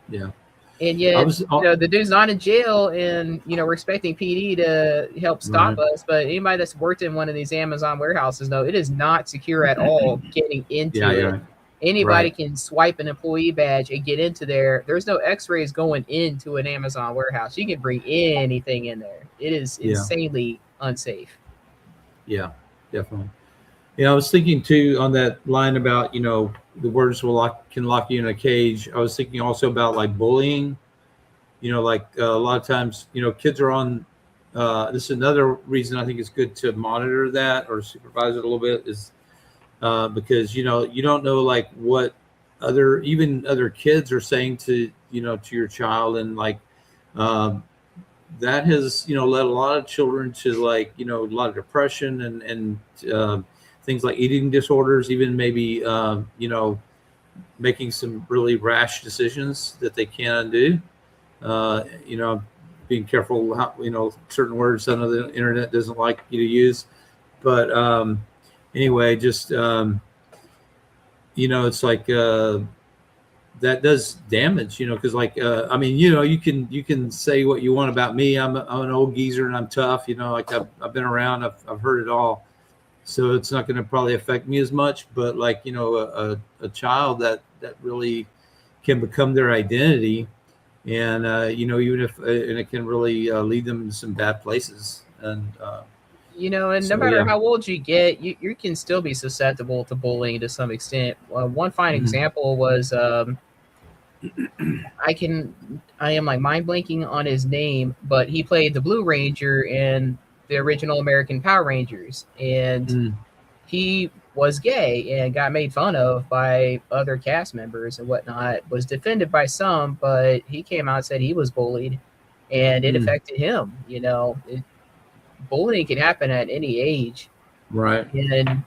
Yeah. And yet, the dude's not in jail, and we're expecting PD to help stop us. But anybody that's worked in one of these Amazon warehouses, no, it is not secure at all getting into it. Yeah. Anybody can swipe an employee badge and get into there. There's no X-rays going into an Amazon warehouse. You can bring anything in there. It is insanely unsafe. Yeah, definitely. I was thinking too on that line about the words can lock you in a cage. I was thinking also about like bullying. Like a lot of times kids are on. This is another reason I think it's good to monitor that or supervise it a little bit, is because you don't know like what other kids are saying to to your child, and like that has led a lot of children to like a lot of depression and things like eating disorders, even maybe, making some really rash decisions that they can't undo. being careful how, certain words on the internet doesn't like you to use. But anyway, just it's like that does damage, because like I mean, you can say what you want about me. I'm an old geezer and I'm tough, like I've been around, I've heard it all. So it's not going to probably affect me as much, but like, a child that really can become their identity, and even if and it can really lead them into some bad places. And and so, no matter yeah. how old you get, you can still be susceptible to bullying to some extent. One fine example was I am like mind blanking on his name, but he played the Blue Ranger in the original American Power Rangers, and he was gay and got made fun of by other cast members and whatnot. Was defended by some, but he came out and said he was bullied, and it affected him. Bullying can happen at any age, Right. and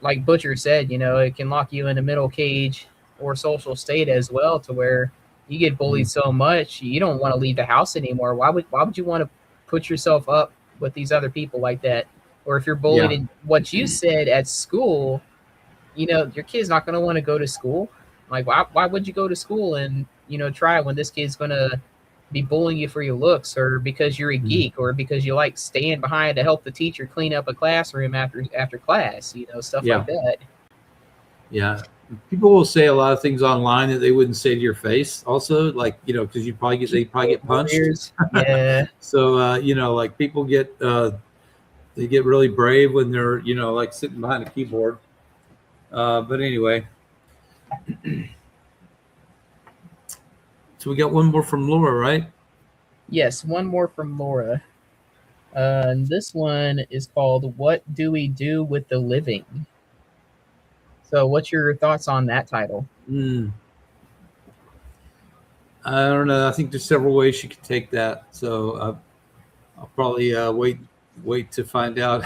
like Butcher said, it can lock you in a middle cage or social state as well, to where you get bullied so much you don't want to leave the house anymore. Why would you want to put yourself up with these other people like that? Or if you're bullied in what you said at school, your kid's not going to want to go to school. Like, why would you go to school and try when this kid's going to be bullying you for your looks, or because you're a geek, or because you like staying behind to help the teacher clean up a classroom after class, stuff like that. Yeah. People will say a lot of things online that they wouldn't say to your face also, like, because they probably get punched. Yeah. So, like people get, they get really brave when they're, like sitting behind a keyboard. But anyway, so we got one more from Lora, right? Yes, one more from Lora. And this one is called "What Do We Do with the Living?" So, what's your thoughts on that title? I don't know. I think there's several ways you could take that. So I'll probably wait to find out.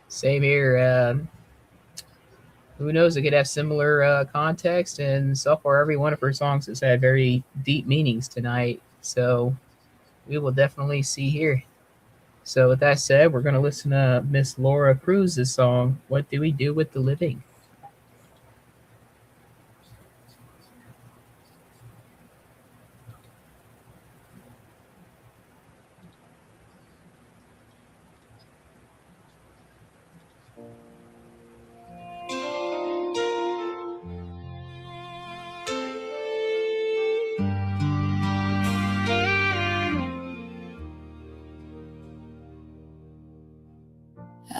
Same here. Who knows? It could have similar context, and so far, every one of her songs has had very deep meanings tonight. So we will definitely see here. So with that said, we're going to listen to Miss Lora Cruz's song, "What Do We Do with the Living?"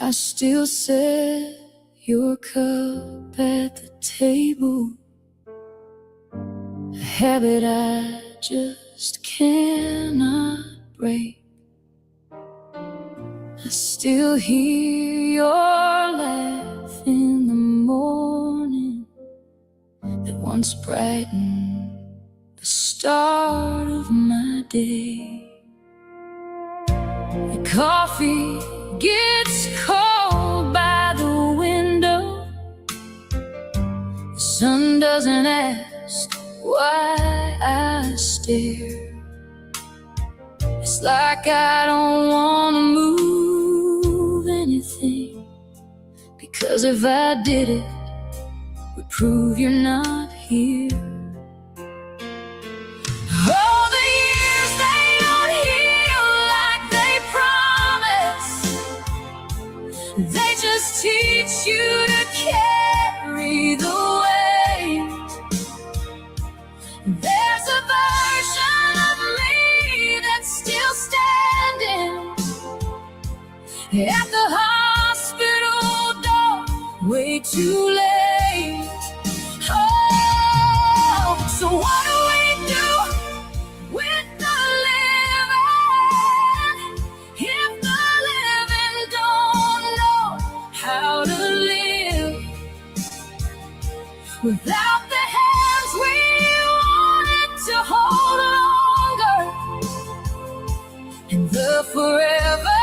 I still set your cup at the table, a habit I just cannot break. I still hear your laugh in the morning that once brightened the start of my day. The coffee gets cold by the window. The sun doesn't ask why I stare. It's like I don't want to move anything, because if I did it would prove you're not here. All the years they don't heal like they promise. They just teach you to carry the weight. There's a version of me that's still standing at the hospital door, way too late. Oh, so what do we do with the living if the living don't know how to live without the hands we wanted to hold longer, and the forever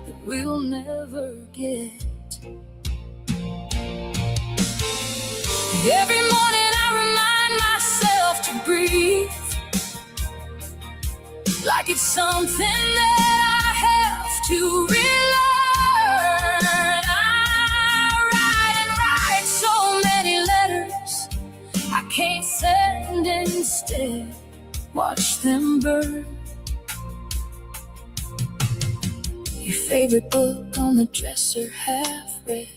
that we'll never get? Every morning I remind myself to breathe, like it's something that I have to relearn. I write so many letters I can't send, instead watch them burn. Your favorite book on the dresser, half read.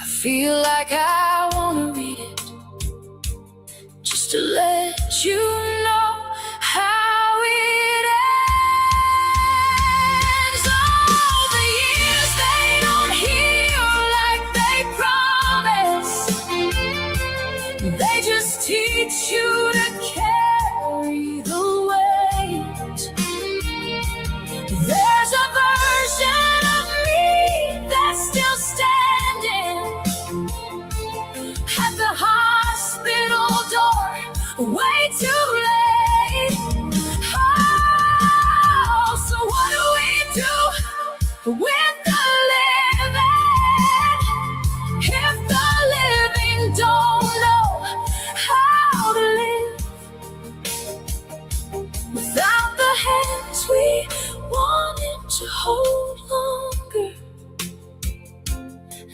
I feel like I wanna read it, just to let you know how it ends. All the years, they don't heal like they promise. They just teach you to carry the weight. There's a version of me that's still standing at the hospital door, way too late. Oh, so what do we do with the living if the living don't know how to live without the hands we wanted to hold longer,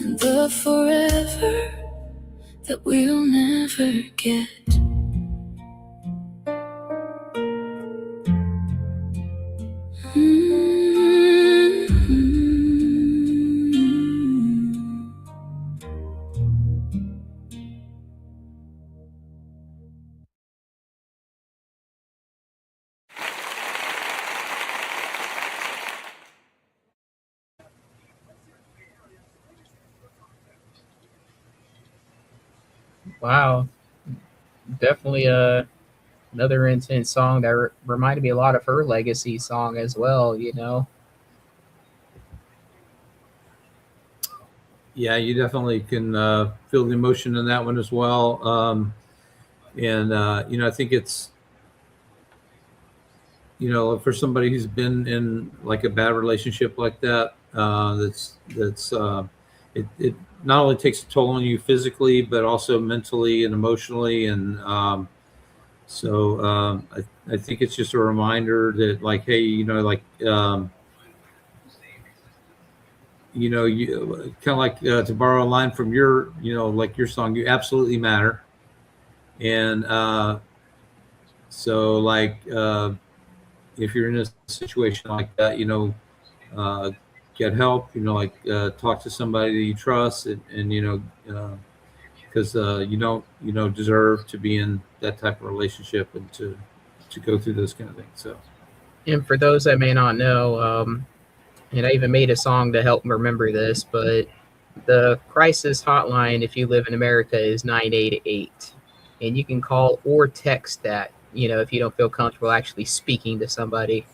and the forever that we'll never get. Wow, definitely another intense song that reminded me a lot of her legacy song as well. You know, Yeah, you definitely can feel the emotion in that one as well. I think it's, for somebody who's been in like a bad relationship like that, it not only takes a toll on you physically, but also mentally and emotionally. And I think it's just a reminder that, like, hey, you kind of like, to borrow a line from your, like your song, you absolutely matter. And if you're in a situation like that, get help, talk to somebody that you trust, and because you don't deserve to be in that type of relationship and to go through those kind of things. So, and for those that may not know, and I even made a song to help remember this, but the crisis hotline, if you live in America, is 988, and you can call or text that. You know, if you don't feel comfortable actually speaking to somebody.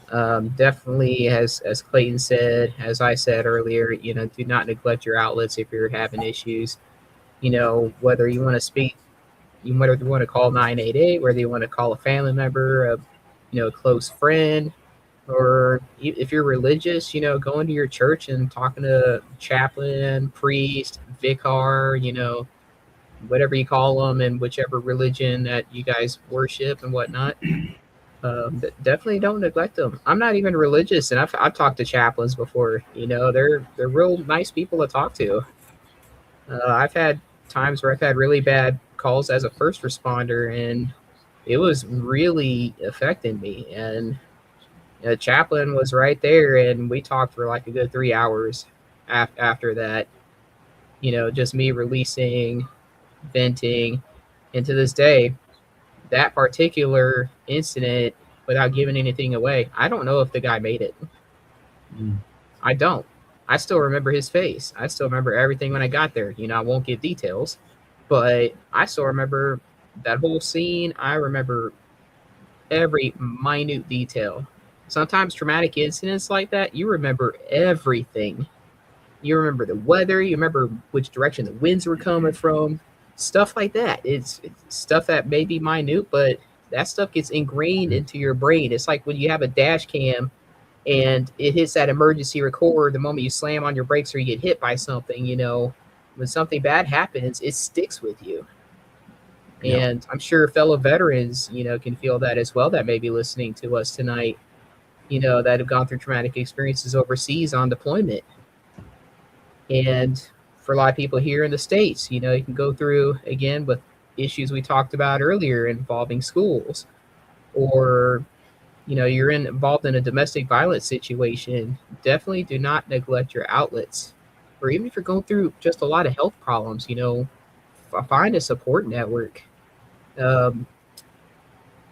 Definitely, as Clayton said, as I said earlier, you know, do not neglect your outlets if you're having issues. You know, whether you want to speak, whether you want to call 988, whether you want to call a family member, a close friend, or if you're religious, you know, going to your church and talking to chaplain, priest, vicar, whatever you call them, and whichever religion that you guys worship and whatnot. Definitely don't neglect them. I'm not even religious, and I've talked to chaplains before. You know, they're real nice people to talk to. I've had times where I've had really bad calls as a first responder, and it was really affecting me. And the chaplain was right there, and we talked for like a good 3 hours after that. You know, just me releasing, venting, and to this day, that particular incident, without giving anything away, I don't know if the guy made it. I don't. I still remember his face. I still remember everything when I got there. You know, I won't give details, but I still remember that whole scene. I remember every minute detail. Sometimes traumatic incidents like that, you remember everything. You remember the weather. You remember which direction the winds were coming from. Stuff like that. It's stuff that may be minute, but that stuff gets ingrained into your brain. It's like when you have a dash cam and it hits that emergency record the moment you slam on your brakes or you get hit by something. You know, when something bad happens, it sticks with you. Yeah. And I'm sure fellow veterans, can feel that as well, that may be listening to us tonight, that have gone through traumatic experiences overseas on deployment. And for a lot of people here in the States, you can go through, again, with issues we talked about earlier involving schools, or, you're involved in a domestic violence situation. Definitely do not neglect your outlets. Or even if you're going through just a lot of health problems, find a support network. Um,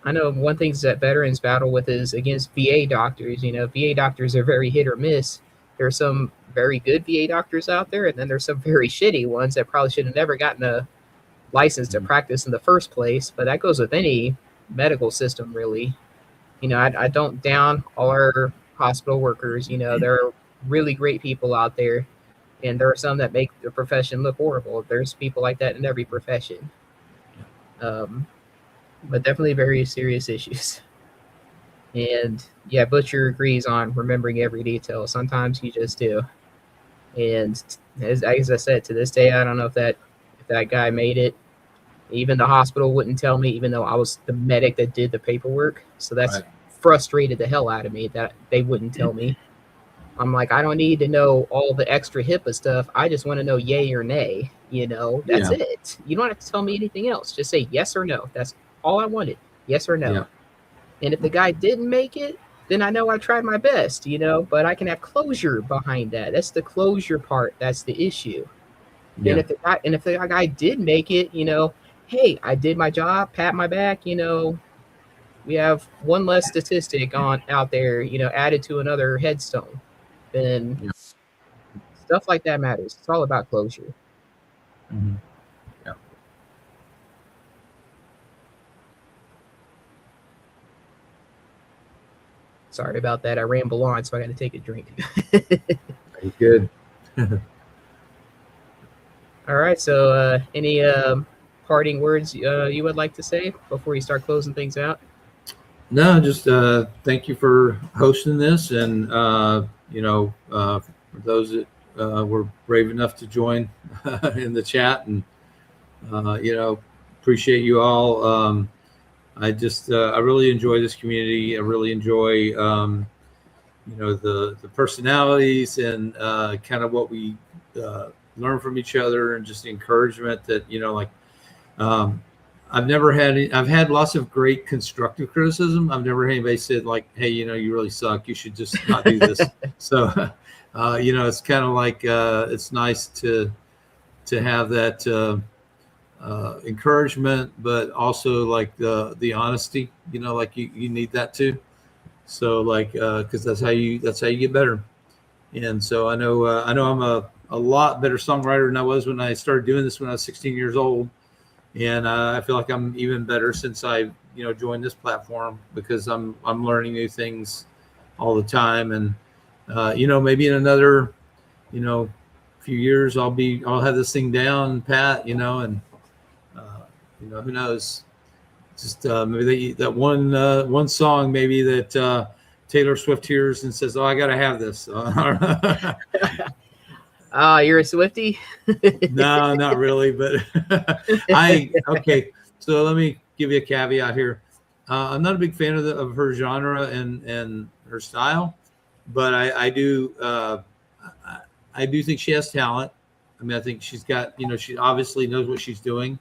I know one thing that veterans battle with is against VA doctors. VA doctors are very hit or miss. There are some very good VA doctors out there, and then there's some very shitty ones that probably should have never gotten a license to practice in the first place. But that goes with any medical system, really. I don't down all our hospital workers. There are really great people out there, and there are some that make the profession look horrible. There's people like that in every profession. But definitely very serious issues. And yeah, Butcher agrees on remembering every detail. Sometimes you just do. And as I said, to this day, I don't know if that guy made it. Even the hospital wouldn't tell me, even though I was the medic that did the paperwork. So that's frustrated the hell out of me that they wouldn't tell me. I'm like, I don't need to know all the extra HIPAA stuff. I just want to know yay or nay. That's it. You don't have to tell me anything else. Just say yes or no. That's all I wanted. Yes or no. Yeah. And if the guy didn't make it, then I know I tried my best, but I can have closure behind that. That's the closure part. That's the issue. Yeah. And if the guy did make it, hey, I did my job, pat my back, we have one less statistic out there, added to another headstone. Then stuff like that matters. It's all about closure. Mm-hmm. Yeah. Sorry about that. I ramble on, so I got to take a drink. Very good. All right. So, any parting words you would like to say before you start closing things out? No, just thank you for hosting this, and for those that were brave enough to join in the chat, and appreciate you all. I really enjoy this community. I really enjoy the personalities and kind of what we learn from each other, and just the encouragement that I've had lots of great constructive criticism. I've never had anybody said like, hey, you really suck, you should just not do this. So it's kind of like it's nice to have that encouragement, but also like the honesty, like you need that too. So like because that's how you get better. And so I know I'm a lot better songwriter than I was when I started doing this when I was 16 years old. And I feel like I'm even better since I, joined this platform, because I'm learning new things all the time. And, maybe in another, few years, I'll have this thing down pat, and, who knows, just maybe that one song, maybe that Taylor Swift hears and says, oh, I got to have this. You're a Swiftie? No, not really, but okay. So let me give you a caveat here. I'm not a big fan of her genre and her style, but I do think she has talent. I mean, I think she's got, she obviously knows what she's doing.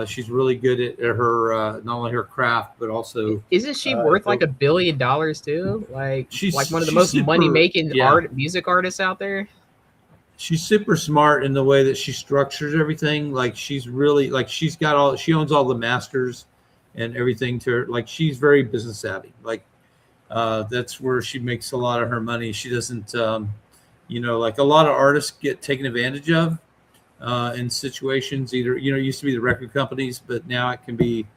She's really good at her not only her craft, but also isn't she worth like $1 billion too? Like she's like one of the most money making music artists out there. She's super smart in the way that she structures everything. Like she's really like she owns all the masters and everything to her. Like she's very business savvy. Like that's where she makes a lot of her money. She doesn't like a lot of artists get taken advantage of in situations. Either it used to be the record companies, but now it can be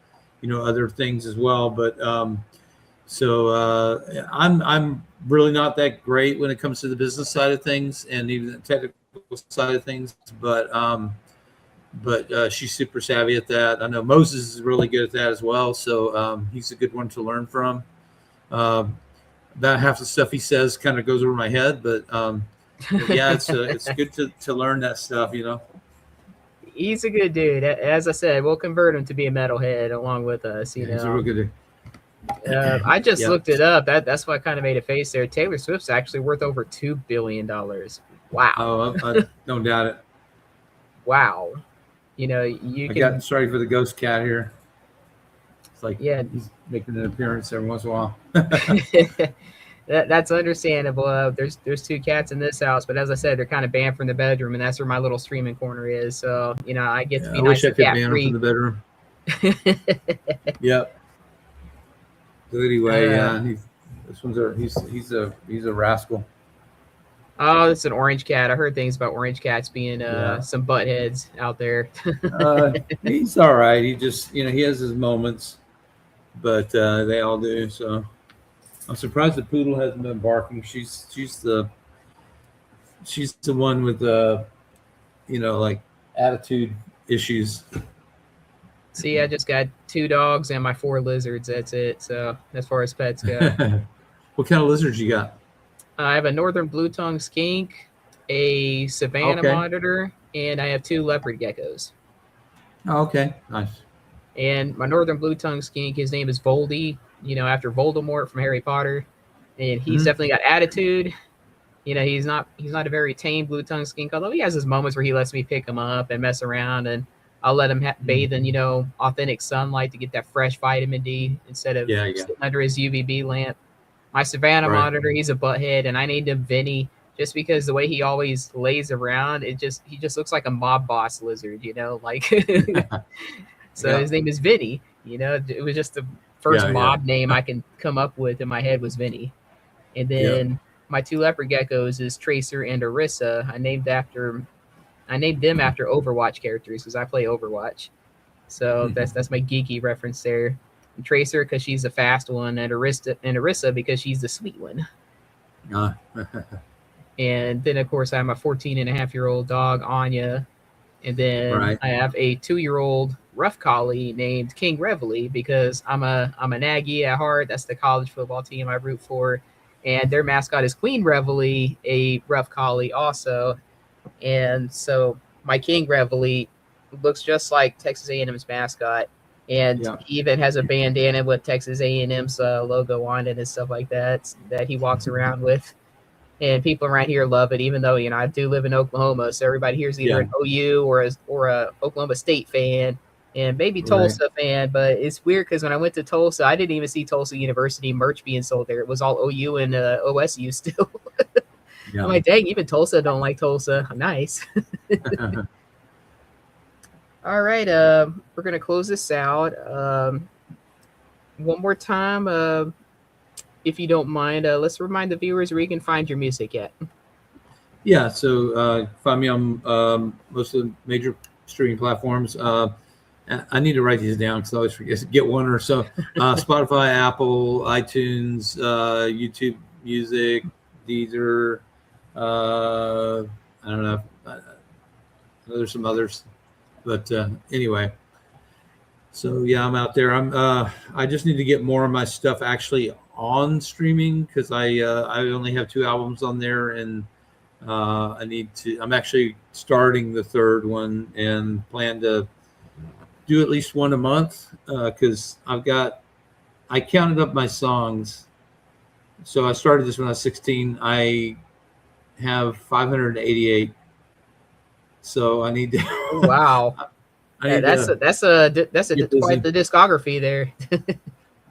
other things as well. But so I'm really not that great when it comes to the business side of things and even the technical side of things, but she's super savvy at that. I know Moses is really good at that as well, so he's a good one to learn from. About half the stuff he says kind of goes over my head, but yeah, it's good to learn that stuff, He's a good dude. As I said, we'll convert him to be a metalhead along with us. Yeah, he's a real good dude. I just Yeah. looked it up. That's why I kind of made a face there. Taylor Swift's actually worth over $2 billion. Wow. Oh, I don't doubt it. Wow. You know, you I can. got sorry for the ghost cat here. It's like Yeah. he's making an appearance every once in a while. That's understandable. There's two cats in this house, but as I said, they're kind of banned from the bedroom, and that's where my little streaming corner is. So I get to Yeah, be I nice wish I and could cat ban him free. from the bedroom. Yep. So anyway, yeah, he's a rascal. Oh, it's an orange cat. I heard things about orange cats being Yeah. some butt heads out there. He's all right. He just he has his moments, but they all do. So I'm surprised the poodle hasn't been barking. She's the one with like attitude issues. See, I just got 2 dogs and my 4 lizards. That's it. So as far as pets go, What kind of lizards you got? I have a northern blue tongue skink, a savanna Okay. monitor, and I have 2 leopard geckos. Oh, okay, nice. And my northern blue tongue skink, his name is Voldy, after Voldemort from Harry Potter. And he's Mhm. definitely got attitude. He's not a very tame blue tongue skink, although he has his moments where he lets me pick him up and mess around, and I'll let him bathe in authentic sunlight to get that fresh vitamin D instead of Yeah. sitting under his UVB lamp. My Savannah Right. monitor, he's a butthead, and I named him Vinny just because the way he always lays around, he just looks like a mob boss lizard, like. So Yeah. his name is Vinny. It was just the first Yeah. mob name I can come up with in my head was Vinny. And Yeah. then my 2 leopard geckos is Tracer and Orisa. I named them after Overwatch characters because I play Overwatch. So that's my geeky reference there. And Tracer because she's the fast one, and Orisa because she's the sweet one. Uh, And then of course I have my 14-and-a-half-year-old dog Anya, and then Right. I have a 2-year-old rough collie named King Reveille because I'm a Aggie at heart. That's the college football team I root for, and their mascot is Queen Reveille, a rough collie also. And so my King Reveille looks just like Texas A&M's mascot, and Yeah. he even has a bandana with Texas A&M's logo on it and stuff like that he walks around with. And people around here love it, even though I do live in Oklahoma, so everybody here is either an OU or a Oklahoma State fan, and maybe Right. Tulsa fan. But it's weird because when I went to Tulsa, I didn't even see Tulsa University merch being sold there. It was all OU and OSU still. Yeah. I'm like, dang, even Tulsa don't like Tulsa. Nice. All right, we're gonna close this out. One more time, if you don't mind, let's remind the viewers where you can find your music at. Yeah, so find me on most of the major streaming platforms. I need to write these down because I always forget to get one or so. Spotify, Apple, iTunes, YouTube Music, Deezer. I don't know. There's some others, but anyway. So yeah, I'm out there. I just need to get more of my stuff actually on streaming because I only have 2 albums on there, and I'm actually starting the 3rd one and plan to do at least one a month because I counted up my songs. So I started this when I was 16. I have 588. So I need to. Oh, wow. I need that's quite the discography there.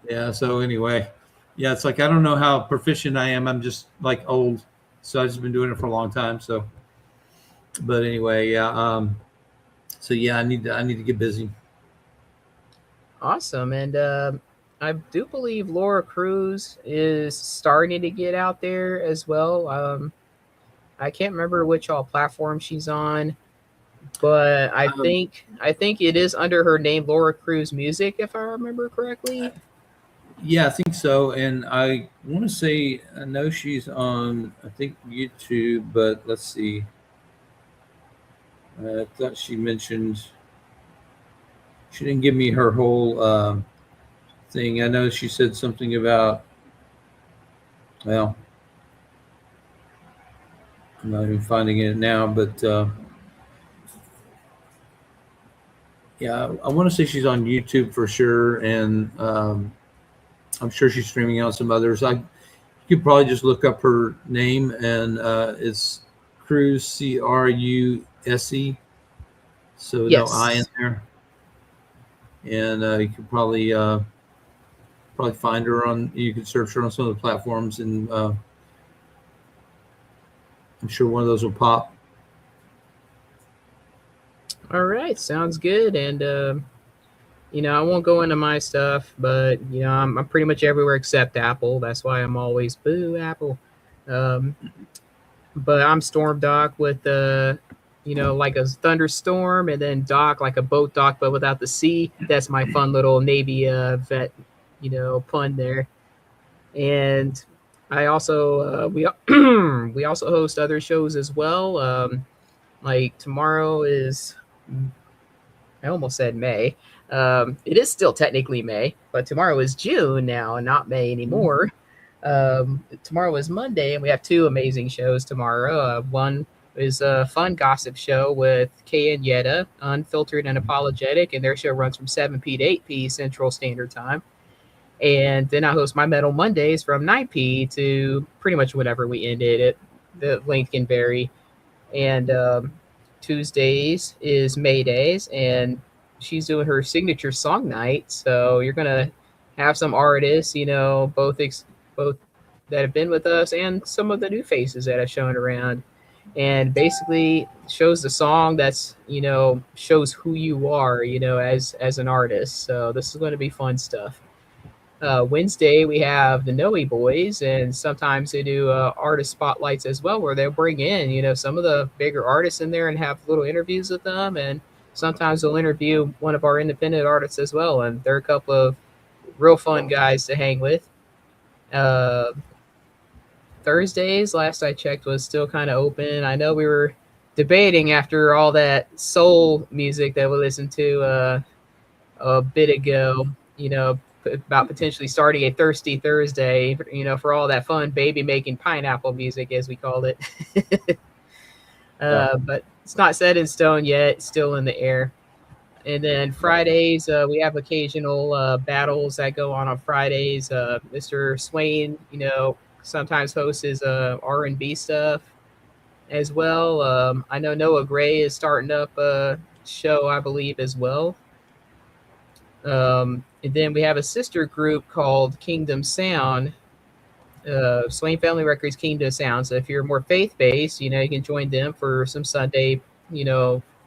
Yeah. So anyway, yeah, it's like I don't know how proficient I am. I'm just like old, so I've just been doing it for a long time. So, but anyway, yeah. So yeah, I need to get busy. Awesome, and I do believe Laura Cruz is starting to get out there as well. I can't remember which all platform she's on, but I think it is under her name Laura Cruz Music, if I remember correctly. Yeah, I think so. And I want to say I know she's on I think YouTube, but let's see. I thought she mentioned she didn't give me her whole thing. I know she said something about. Well, I'm not even finding it now, but Yeah, I want to say she's on YouTube for sure, and I'm sure she's streaming on some others. You could probably just look up her name, and it's Cruse, Cruse, so no I in Yes. there, and you could probably find her on. You can search her on some of the platforms, and I'm sure one of those will pop. All right, sounds good. And I won't go into my stuff, but I'm pretty much everywhere except Apple. That's why I'm always boo Apple. Um, but I'm Storm Doc with like a thunderstorm, and then Doc like a boat dock, but without the C. That's my fun little Navy vet, pun there. And I also we we also host other shows as well. Like tomorrow is, I almost said May. It is still technically May, but tomorrow is June now and not May anymore. Tomorrow is Monday, and we have two amazing shows tomorrow. One is a fun gossip show with Kay and Yetta, unfiltered and apologetic, and their show runs from 7 p to 8 p Central Standard Time. And then I host my Metal Mondays from 9 p to pretty much whenever we ended it. The length can vary. And Tuesdays is May Days, and she's doing her signature song night. So you're gonna have some artists, both that have been with us and some of the new faces that have shown around, and basically shows the song that's shows who you are, as an artist. So this is going to be fun stuff. Wednesday we have the Noe Boys, and sometimes they do artist spotlights as well, where they'll bring in some of the bigger artists in there and have little interviews with them, and sometimes they'll interview one of our independent artists as well, and they're a couple of real fun guys to hang with. Uh, Thursdays, last I checked, was still kind of open. I know we were debating after all that soul music that we listened to a bit ago, about potentially starting a Thirsty Thursday, for all that fun baby making pineapple music, as we called it. But it's not set in stone yet, it's still in the air. And then Fridays, we have occasional battles that go on Fridays. Mr. Swain, sometimes hosts his R&B stuff as well. I know Noah Gray is starting up a show, I believe, as well. And then we have a sister group called Kingdom Sound, Swain Family Records Kingdom Sound. So if you're more faith-based, you can join them for some Sunday,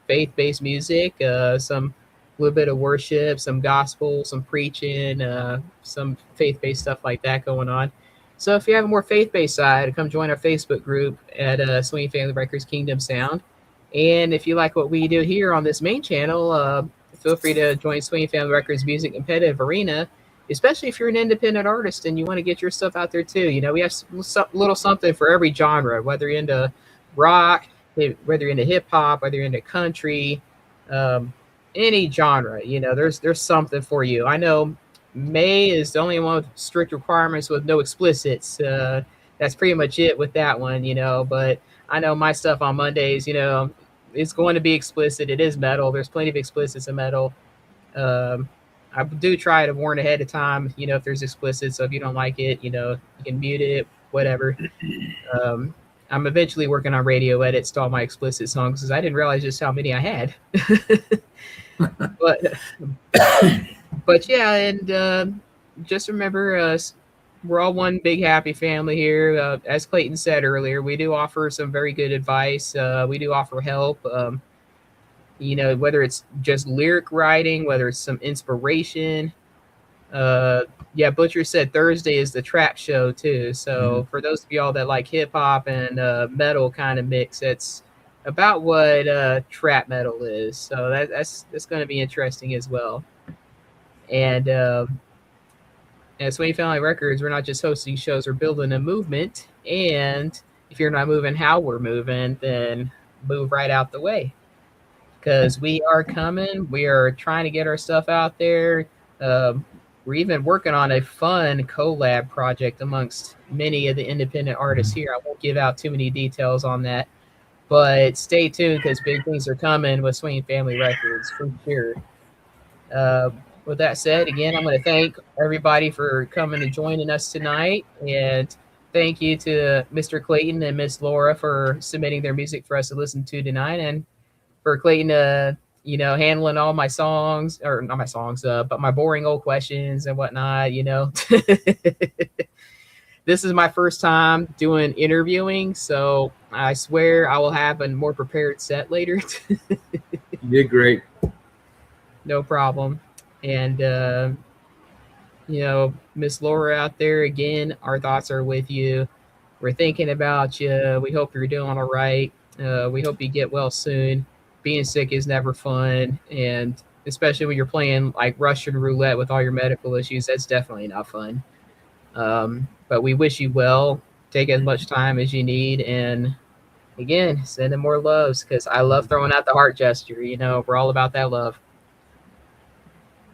faith-based music, some little bit of worship, some gospel, some preaching, some faith-based stuff like that going on. So if you have a more faith-based side, come join our Facebook group at Swain Family Records Kingdom Sound. And if you like what we do here on this main channel, feel free to join Swain Family Records Music Competitive Arena, especially if you're an independent artist and you want to get your stuff out there too. We have some little something for every genre, whether you're into rock, whether you're into hip hop, whether you're into country, any genre. There's something for you. I know May is the only one with strict requirements with no explicits. That's pretty much it with that one, but I know my stuff on Mondays, it's going to be explicit. It is metal. There's plenty of explicits in metal. I do try to warn ahead of time, if there's explicit. So if you don't like it, you can mute it, whatever. I'm eventually working on radio edits to all my explicit songs because I didn't realize just how many I had. but but yeah, and just remember, we're all one big happy family here. As Clayton said earlier, we do offer some very good advice. We do offer help. Whether it's just lyric writing, whether it's some inspiration. Yeah, Butcher said Thursday is the trap show too. So for those of y'all that like hip hop and metal kind of mix, that's about what trap metal is. So that's going to be interesting as well. And at Swain Family Records, we're not just hosting shows, we're building a movement. And if you're not moving how we're moving, then move right out the way. Because we are coming. We are trying to get our stuff out there. We're even working on a fun collab project amongst many of the independent artists here. I won't give out too many details on that. But stay tuned because big things are coming with Swain Family Records for sure. Uh, with that said, again, I'm going to thank everybody for coming and joining us tonight. And thank you to Mr. Clayton and Miss Laura for submitting their music for us to listen to tonight. And for Clayton, handling all my songs, or not my songs, but my boring old questions and whatnot. This is my first time doing interviewing, so I swear I will have a more prepared set later. You did great. No problem. And, Miss Laura out there, again, our thoughts are with you. We're thinking about you. We hope you're doing all right. We hope you get well soon. Being sick is never fun. And especially when you're playing like Russian roulette with all your medical issues, that's definitely not fun. But we wish you well. Take as much time as you need. And again, send in more loves because I love throwing out the heart gesture. We're all about that love.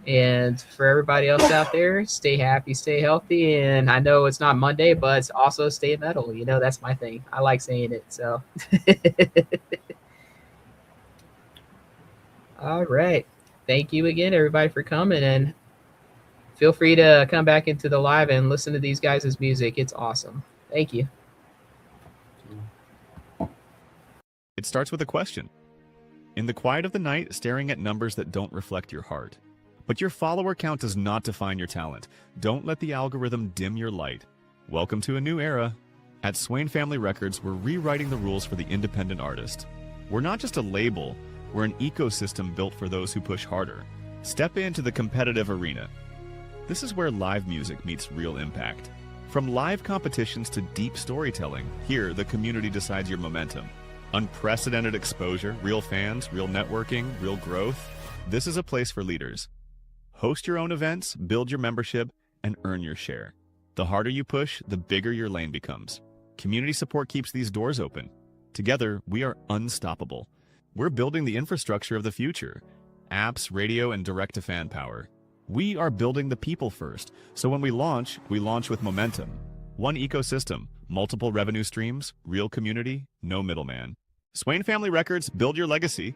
And for everybody else out there, stay happy, stay healthy. And I know it's not Monday, but it's also stay metal. That's my thing. I like saying it. So, all right. Thank you again, everybody, for coming. And feel free to come back into the live and listen to these guys' music. It's awesome. Thank you. It starts with a question. In the quiet of the night, staring at numbers that don't reflect your heart. But your follower count does not define your talent. Don't let the algorithm dim your light. Welcome to a new era. At Swain Family Records, we're rewriting the rules for the independent artist. We're not just a label, we're an ecosystem built for those who push harder. Step into the competitive arena. This is where live music meets real impact. From live competitions to deep storytelling, here the community decides your momentum. Unprecedented exposure, real fans, real networking, real growth. This is a place for leaders. Host your own events, build your membership, and earn your share. The harder you push, the bigger your lane becomes. Community support keeps these doors open. Together, we are unstoppable. We're building the infrastructure of the future. Apps, radio, and direct-to-fan power. We are building the people first, so when we launch with momentum. One ecosystem, multiple revenue streams, real community, no middleman. Swain Family Records, build your legacy.